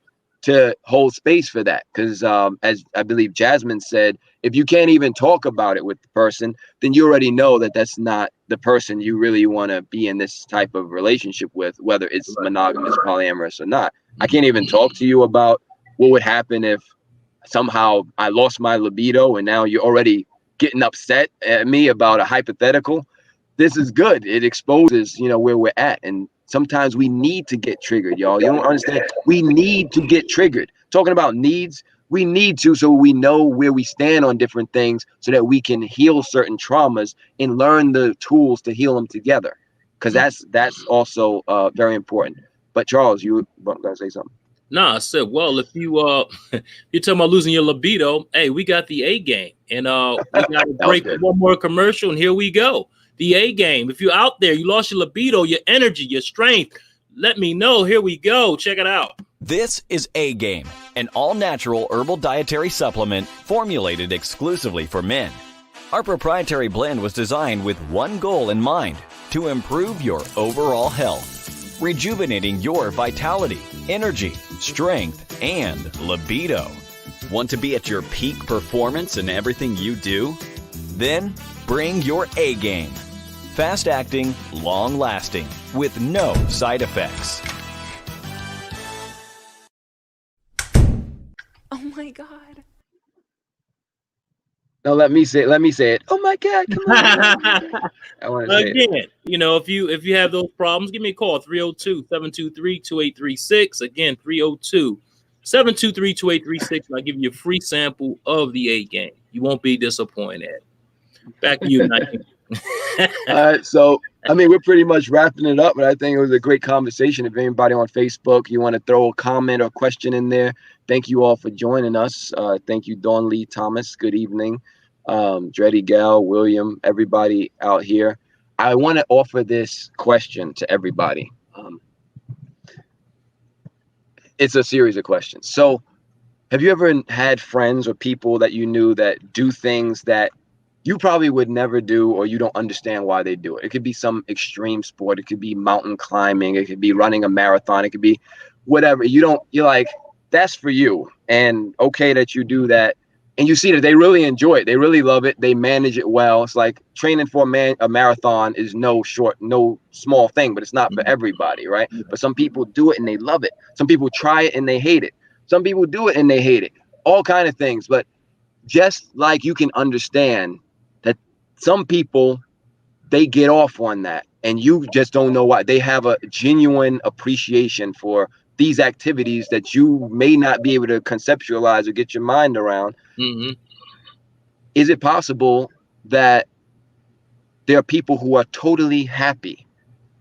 to hold space for that. Because as I believe Jasmine said, if you can't even talk about it with the person, then you already know that that's not the person you really want to be in this type of relationship with, whether it's monogamous, polyamorous or not. I can't even talk to you about what would happen if somehow I lost my libido and now you're already getting upset at me about a hypothetical. This is good. It exposes, where we're at. And sometimes we need to get triggered, y'all. You don't understand. We need to get triggered. Talking about needs, we need to, so we know where we stand on different things, so that we can heal certain traumas and learn the tools to heal them together. Because that's also very important. But Charles, you were going to say something. Nah, I said, well, if you you're talking about losing your libido, hey, we got the A game, and we got to break one more commercial, and here we go. The A game. If you're out there, you lost your libido, your energy, your strength, let me know. Here we go. Check it out. This is A Game, an all-natural herbal dietary supplement formulated exclusively for men. Our proprietary blend was designed with one goal in mind: to improve your overall health, rejuvenating your vitality, energy, strength, and libido. Want to be at your peak performance in everything you do? Then bring your A game. Fast-acting, long-lasting, with no side effects. Oh my God. No, let me say it. Oh my God, come on. I want to say Again, it. if you have those problems, give me a call, 302-723-2836. Again, 302-723-2836. And I'll give you a free sample of the A game. You won't be disappointed. Back to you, Nike. All right, so we're pretty much wrapping it up, but I think it was a great conversation. If anybody on Facebook, you want to throw a comment or question in there, thank you all for joining us. Thank you, Dawn Lee Thomas. Good evening. Dreddy Gal, William, everybody out here. I want to offer this question to everybody. It's a series of questions. So have you ever had friends or people that you knew that do things that you probably would never do, or you don't understand why they do it? It could be some extreme sport. It could be mountain climbing. It could be running a marathon. It could be whatever. You're like, that's for you. And okay that you do that. And you see that they really enjoy it. They really love it. They manage it well. It's like training for a marathon is no small thing, but it's not for everybody, right? But some people do it and they love it. Some people try it and they hate it. Some people do it and they hate it. All kind of things. But just like you can understand that some people, they get off on that and you just don't know why. They have a genuine appreciation for these activities that you may not be able to conceptualize or get your mind around. Mm-hmm. Is it possible that there are people who are totally happy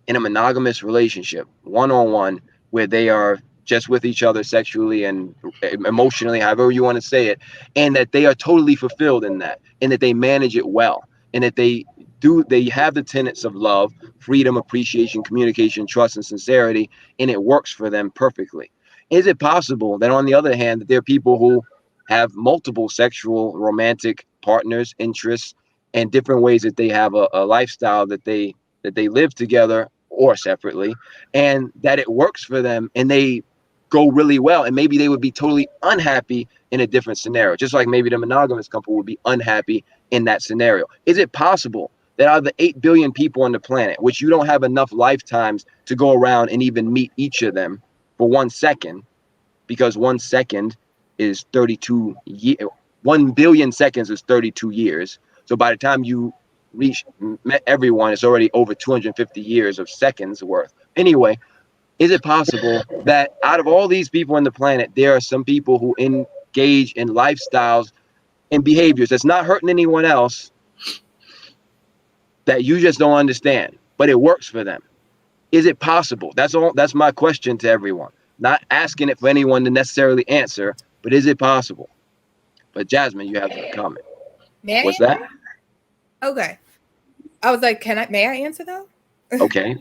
in a monogamous relationship, one-on-one, where they are just with each other sexually and emotionally, however you want to say it, and that they are totally fulfilled in that, and that they manage it well, and that they have the tenets of love, freedom, appreciation, communication, trust, and sincerity, and it works for them perfectly. Is it possible that, on the other hand, that there are people who have multiple sexual, romantic partners, interests, and different ways that they have a lifestyle that they live together or separately, and that it works for them, and they go really well, and maybe they would be totally unhappy in a different scenario, just like maybe the monogamous couple would be unhappy in that scenario? Is it possible that out of the 8 billion people on the planet, which you don't have enough lifetimes to go around and even meet each of them for 1 second, because 1 second is 32 years, 1 billion seconds is 32 years. So by the time you met everyone, it's already over 250 years of seconds worth. Anyway, is it possible that out of all these people on the planet, there are some people who engage in lifestyles and behaviors that's not hurting anyone else, that you just don't understand, but it works for them? Is it possible? That's my question to everyone. Not asking it for anyone to necessarily answer, but is it possible? But Jasmine, you have a comment. What's that? Okay. I was like, may I answer though? Okay.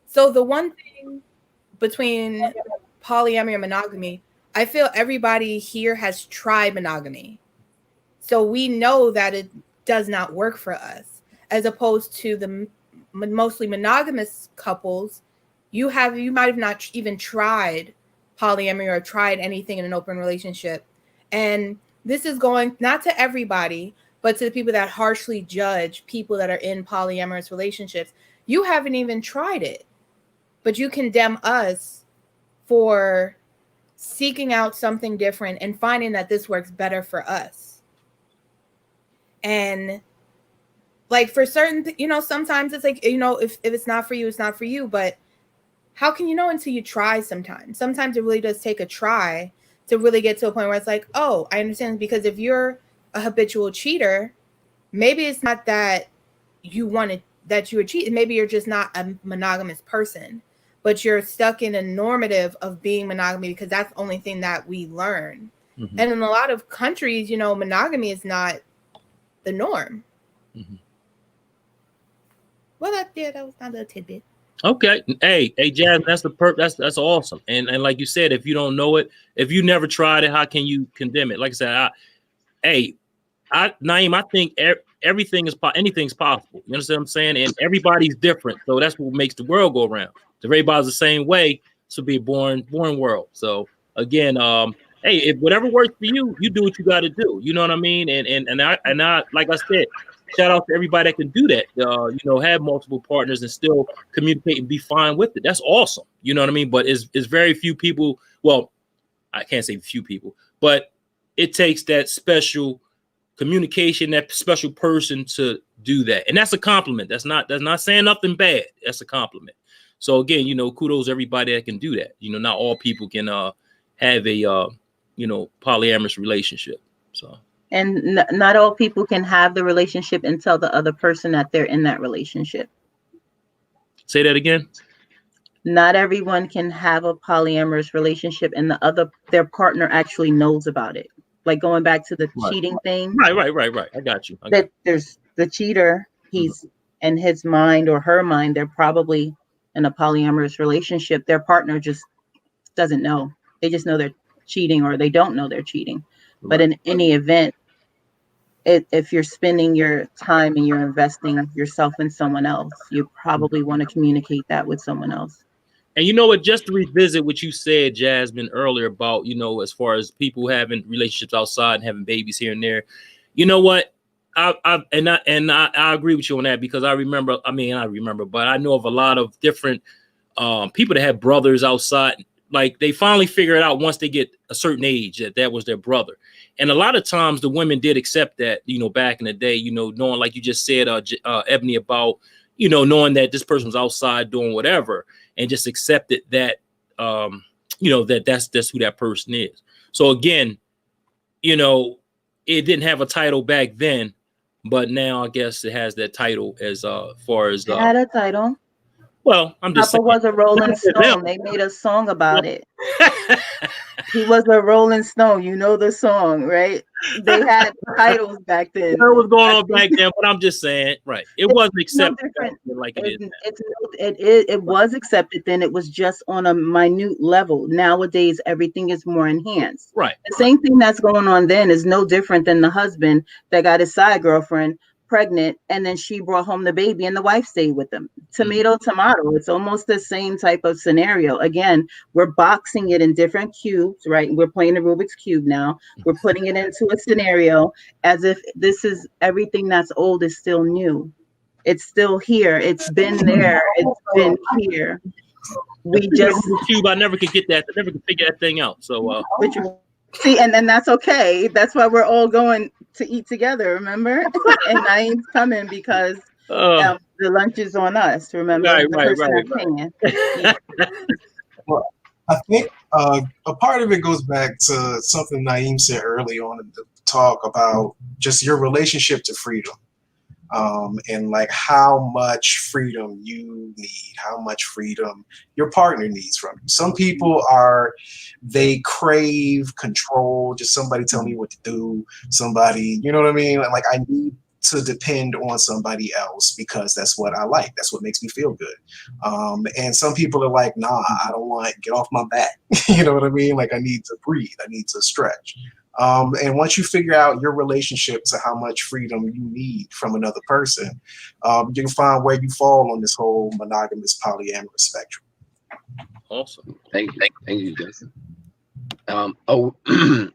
So the one thing between polyamory and monogamy, I feel everybody here has tried monogamy. So we know that it does not work for us, as opposed to the mostly monogamous couples. You might have not even tried polyamory or tried anything in an open relationship. And this is going not to everybody, but to the people that harshly judge people that are in polyamorous relationships. You haven't even tried it, but you condemn us for seeking out something different and finding that this works better for us. And like for certain, sometimes it's like, if it's not for you, it's not for you. But how can you know until you try sometimes? Sometimes it really does take a try to really get to a point where it's like, oh, I understand. Because if you're a habitual cheater, maybe it's not that you were cheating. Maybe you're just not a monogamous person, but you're stuck in a normative of being monogamy because that's the only thing that we learn. Mm-hmm. And in a lot of countries, monogamy is not the norm. Mm-hmm. Well, that was not a tidbit. Okay. Hey, Jasmine, that's awesome. And like you said, if you don't know it, if you never tried it, how can you condemn it? Like I said, Naeem, I think anything's possible. You understand what I'm saying? And everybody's different. So that's what makes the world go around. If everybody's the same way, this would be a boring world. So again, hey, if whatever works for you, you do what you got to do. You know what I mean? And I like I said, shout out to everybody that can do that. Have multiple partners and still communicate and be fine with it. That's awesome. You know what I mean? But it's very few people. Well, I can't say few people, but it takes that special communication, that special person to do that. And that's a compliment. That's not saying nothing bad. That's a compliment. So again, kudos to everybody that can do that. Not all people can have a polyamorous relationship. So. And not all people can have the relationship and tell the other person that they're in that relationship. Say that again. Not everyone can have a polyamorous relationship and their partner actually knows about it. Like going back to the cheating thing. Right. I got you. There's the cheater. He's in his mind or her mind, they're probably in a polyamorous relationship. Their partner just doesn't know. They just know they're cheating or they don't know they're cheating. Right. But in any event, if you're spending your time and you're investing yourself in someone else, you probably want to communicate that with someone else. And you know what, just to revisit what you said, Jasmine, earlier about, as far as people having relationships outside and having babies here and there, you know what? I agree with you on that because I remember, but I know of a lot of different people that have brothers outside. Like they finally figure it out once they get a certain age that was their brother. And a lot of times the women did accept that, back in the day, knowing, like you just said, Ebony, about, knowing that this person was outside doing whatever and just accepted that, that's who that person is. So again, it didn't have a title back then, but now I guess it has that title as far as It had a title. well, I'm just Papa saying. was a Rolling Stone. They made a song about it. He was a Rolling Stone. You know the song, right? They had titles back then. What was going on back then? But I'm just saying, right? It wasn't accepted like it is now. It was accepted then. It was just on a minute level. Nowadays, everything is more enhanced. Right. The same thing that's going on then is no different than the husband that got his side girlfriend pregnant, and then she brought home the baby and the wife stayed with them. Tomato. It's almost the same type of scenario. Again, we're boxing it in different cubes, right? We're playing the Rubik's Cube now. We're putting it into a scenario as if this is everything that's old is still new. It's still here. It's been there. It's been here. We just cube. I never could get that. I never could figure that thing out. So see, and that's okay. That's why we're all going to eat together, remember? And Naeem's coming because the lunch is on us, remember? Right. Well, I think a part of it goes back to something Naeem said early on in the talk about just your relationship to freedom. And like how much freedom you need, how much freedom your partner needs from you. Some people they crave control, just somebody tell me what to do, somebody, you know what I mean? Like I need to depend on somebody else because that's what I like. That's what makes me feel good. And some people are like, nah, I don't want, get off my back. You know what I mean? Like I need to breathe, I need to stretch. And once you figure out your relationship to how much freedom you need from another person, you can find where you fall on this whole monogamous polyamorous spectrum. Awesome. Thank you, Justin.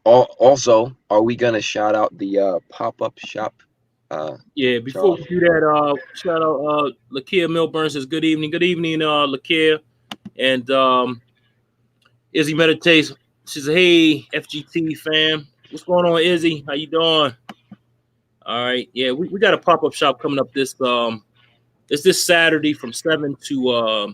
Also, are we gonna shout out the pop-up shop? Yeah, before we do that, shout out Lakia Milburn says good evening. Good evening, Lakia. And Izzy Meditates. She says, hey, FGT fam. What's going on, Izzy? How you doing? All right. Yeah, we got a pop-up shop coming up this Saturday from 7 to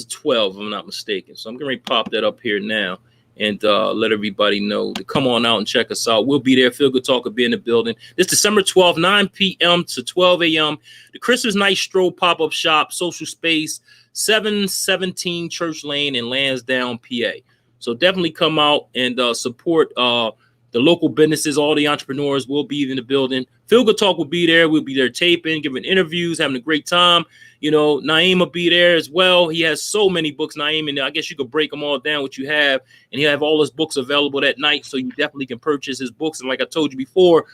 12, if I'm not mistaken. So I'm going to pop that up here now and let everybody know to come on out and check us out. We'll be there. Feel Good Talk will be in the building. This December 12th, 9 p.m. to 12 a.m. The Christmas Night Stroll pop-up shop, social space, 717 Church Lane in Lansdowne, PA. So definitely come out and support the local businesses. All the entrepreneurs will be in the building. Feel Good Talk will be there. We'll be there taping, giving interviews, having a great time. You know, Naeem will be there as well. He has so many books, Naeem, and I guess you could break them all down, what you have. And he'll have all his books available that night, so you definitely can purchase his books. And like I told you before,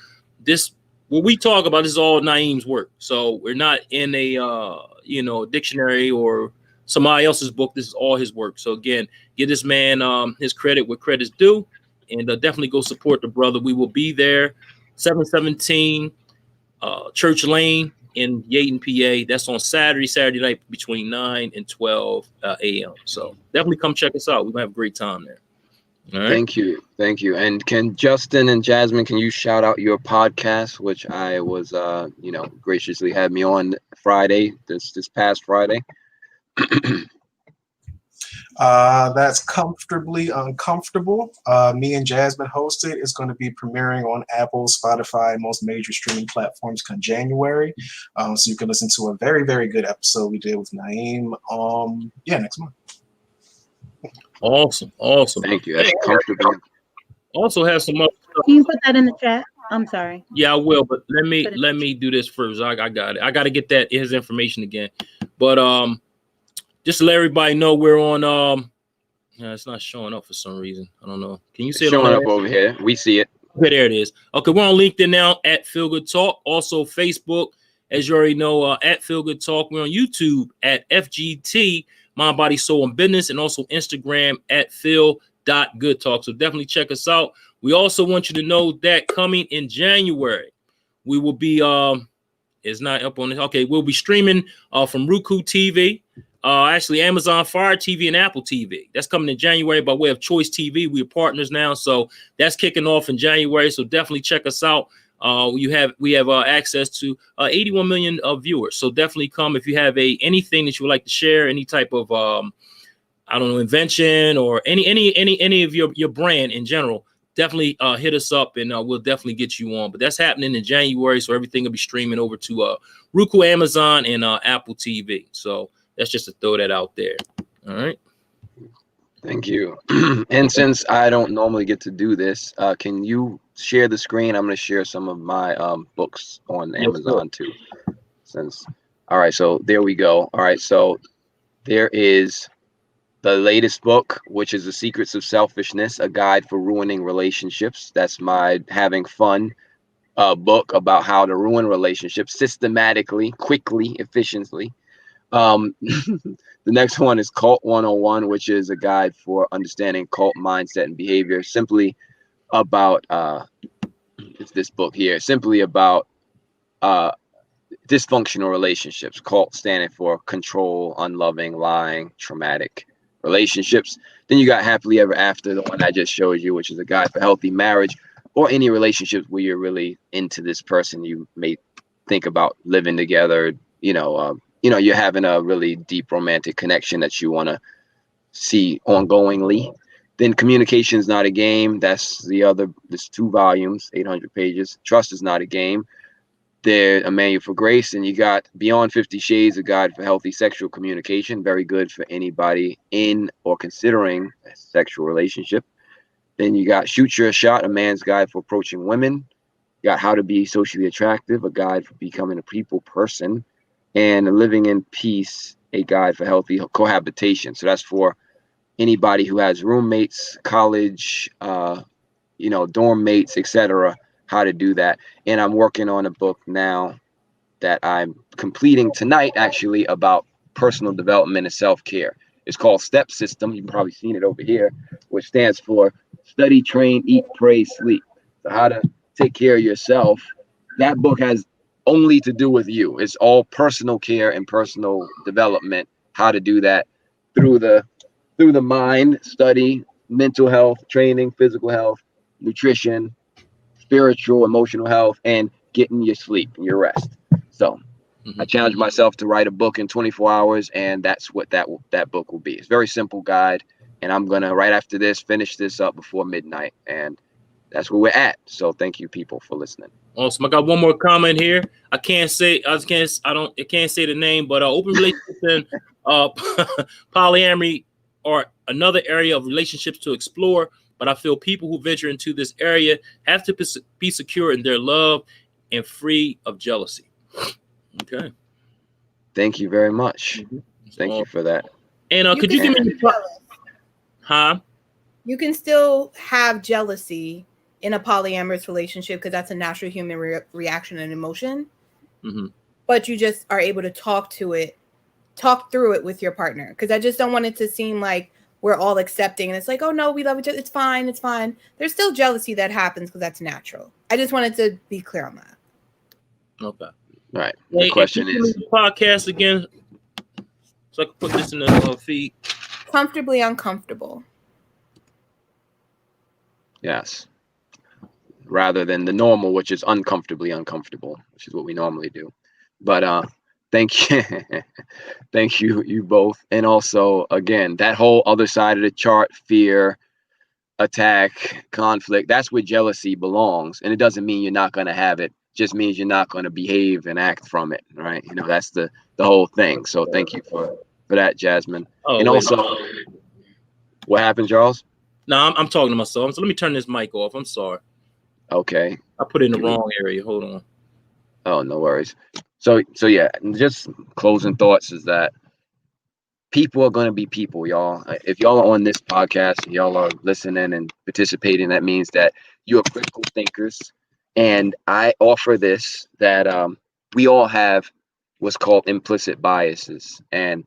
what we talk about is all Naeem's work. So we're not in a dictionary or somebody else's book. This is all his work. So again, give this man his credit where credit's due, and definitely go support the brother. We will be there, 717 Church Lane in Yaden, PA. That's on Saturday night between 9 and 12 a.m. So definitely come check us out. We're gonna have a great time there. All right. Thank you. And can Justin and Jasmine, can you shout out your podcast, which I was graciously had me on Friday, this past Friday? That's Comfortably Uncomfortable. Me and Jasmine hosted. It's going to be premiering on Apple, Spotify, most major streaming platforms come January. So you can listen to a very, very good episode we did with Naeem. Next month. Awesome. Thank you. That's Comfortable. Also have some other stuff. Can you put that in the chat? I'm sorry. Yeah, I will, but let me do this first. I got it. I got to get his information again. But just to let everybody know, we're on. It's not showing up for some reason. I don't know. Can you see it? Showing up over here. We see it. Okay, there it is. Okay, we're on LinkedIn now at Feel Good Talk. Also Facebook, as you already know, at Feel Good Talk. We're on YouTube at FGT Mind, Body, Soul, and Business, and also Instagram at Feel.GoodTalk. So definitely check us out. We also want you to know that coming in January, we will be it's not up on this. Okay, we'll be streaming from Roku TV. Actually Amazon Fire TV and Apple TV. That's coming in January by way of Choice TV. We're partners now, so that's kicking off in January. So definitely check us out. We have access to 81 million viewers. So definitely come if you have anything that you would like to share, any type of invention or any of your brand in general. definitely hit us up, and we'll definitely get you on. But that's happening in January, so everything will be streaming over to Roku, Amazon, and Apple TV. So that's just to throw that out there. All right. Thank you. And since I don't normally get to do this, can you share the screen? I'm going to share some of my books on Amazon too. All right, so there we go. All right, so there is the latest book, which is The Secrets of Selfishness, a guide for ruining relationships. That's my having fun book about how to ruin relationships systematically, quickly, efficiently. The next one is Cult 101, which is a guide for understanding cult mindset and behavior. Simply about it's this book here, simply about dysfunctional relationships. Cult standing for control, unloving, lying, traumatic relationships. Then you got Happily Ever After, the one I just showed you, which is a guide for healthy marriage or any relationships where you're really into this person. You may think about living together, you're having a really deep romantic connection that you want to see ongoingly. Then Communication is Not a Game. That's there's 2 volumes, 800 pages. Trust is Not a Game. There's A Manual for Grace. And you got Beyond 50 Shades, a guide for healthy sexual communication. Very good for anybody in or considering a sexual relationship. Then you got Shoot Your Shot, a man's guide for approaching women. You got How to Be Socially Attractive, a guide for becoming a people person. And Living in Peace, a guide for healthy cohabitation. So that's for anybody who has roommates, college, dorm mates, etc., how to do that. And I'm working on a book now that I'm completing tonight, actually, about personal development and self-care. It's called STEP System. You've probably seen it over here, which stands for Study, Train, Eat, Pray, Sleep. So how to take care of yourself. That book has only to do with you. It's all personal care and personal development, how to do that through the mind, study, mental health, training, physical health, nutrition, spiritual, emotional health, and getting your sleep and your rest. So I challenged myself to write a book in 24 hours, and that's what that book will be. It's a very simple guide, and I'm gonna, right after this, finish this up before midnight, and that's where we're at. So thank you, people, for listening. Awesome. I got one more comment here. I can't say the name, but open relationships and polyamory are another area of relationships to explore. But I feel people who venture into this area have to be secure in their love and free of jealousy. Okay. Thank you very much. Thank you for that. And could you give me You can still have jealousy in a polyamorous relationship because that's a natural human reaction and emotion. But you just are able to talk through it with your partner. Because I just don't want it to seem like we're all accepting and it's like, oh no, we love each other. It's fine. There's still jealousy that happens because that's natural. I just wanted to be clear on that. Okay. All right. The question is the podcast again, so I can put this in the feed. Comfortably uncomfortable. Yes. Rather than the normal, which is uncomfortably uncomfortable, which is what we normally do. But thank you. Thank you both. And also, again, that whole other side of the chart, fear, attack, conflict, that's where jealousy belongs. And it doesn't mean you're not going to have it. It just means you're not going to behave and act from it, right? That's the whole thing. So thank you for that, Jasmine. And also, what happened, Charles? No, I'm talking to myself. So let me turn this mic off. I'm sorry. Okay. I put it in the wrong area. Hold on. Oh, no worries. So yeah, just closing thoughts is that people are going to be people, y'all. If y'all are on this podcast, y'all are listening and participating, that means that you are critical thinkers. And I offer this, that we all have what's called implicit biases and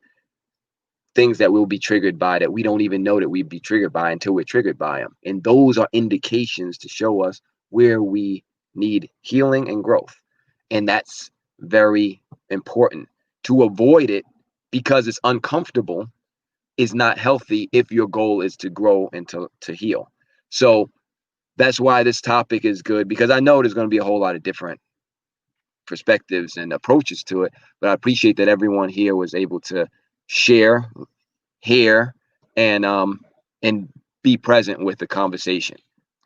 things that we'll be triggered by that we don't even know that we'd be triggered by until we're triggered by them. And those are indications to show us where we need healing and growth. And that's very important. To avoid it because it's uncomfortable is not healthy if your goal is to grow and to heal. So that's why this topic is good, because I know there's going to be a whole lot of different perspectives and approaches to it, but I appreciate that everyone here was able to share, hear, and be present with the conversation.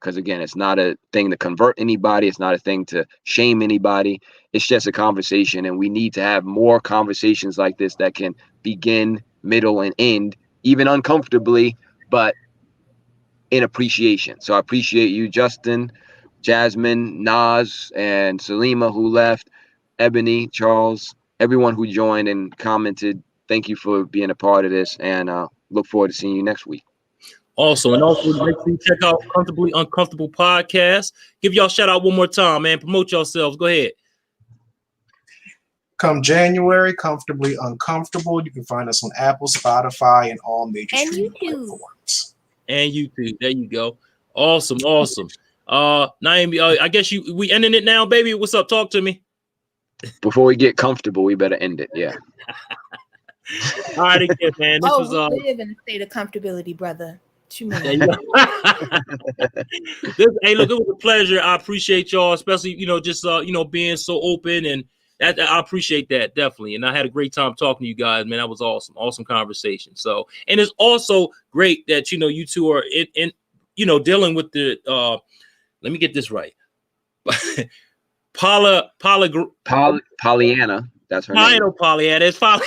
because again, it's not a thing to convert anybody. It's not a thing to shame anybody. It's just a conversation, and we need to have more conversations like this that can begin, middle, and end, even uncomfortably, but in appreciation. So I appreciate you, Justin, Jasmine, Nas, and Salima, who left, Ebony, Charles, everyone who joined and commented. Thank you for being a part of this, and look forward to seeing you next week. Also, and also make sure you check out Comfortably Uncomfortable podcast. Give y'all a shout out one more time, man. Promote yourselves. Go ahead. Come January, Comfortably Uncomfortable. You can find us on Apple, Spotify, and all major streaming platforms. And YouTube. There you go. Awesome. Naomi, I guess we ending it now, baby. What's up? Talk to me. Before we get comfortable, we better end it. Yeah. All right, again, man. This was we live in a state of comfortability, brother. Hey, look, it was a pleasure. I appreciate y'all, especially just being so open, and I appreciate that definitely. And I had a great time talking to you guys, man. That was awesome conversation. So, and it's also great that you two are in dealing with the let me get this right. Pollyanna. That's her name. I know Pollyanna. It's Pollyanna.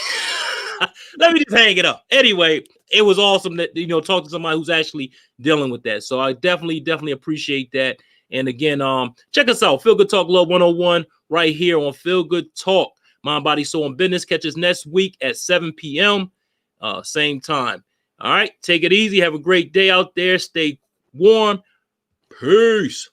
Let me just hang it up. Anyway, it was awesome that talk to somebody who's actually dealing with that. So I definitely appreciate that. And again, check us out, Feel Good Talk Love 101, right here on Feel Good Talk, Mind, Body, Soul, and Business. Catch us next week at 7 p.m. Same time. All right, take it easy. Have a great day out there. Stay warm. Peace.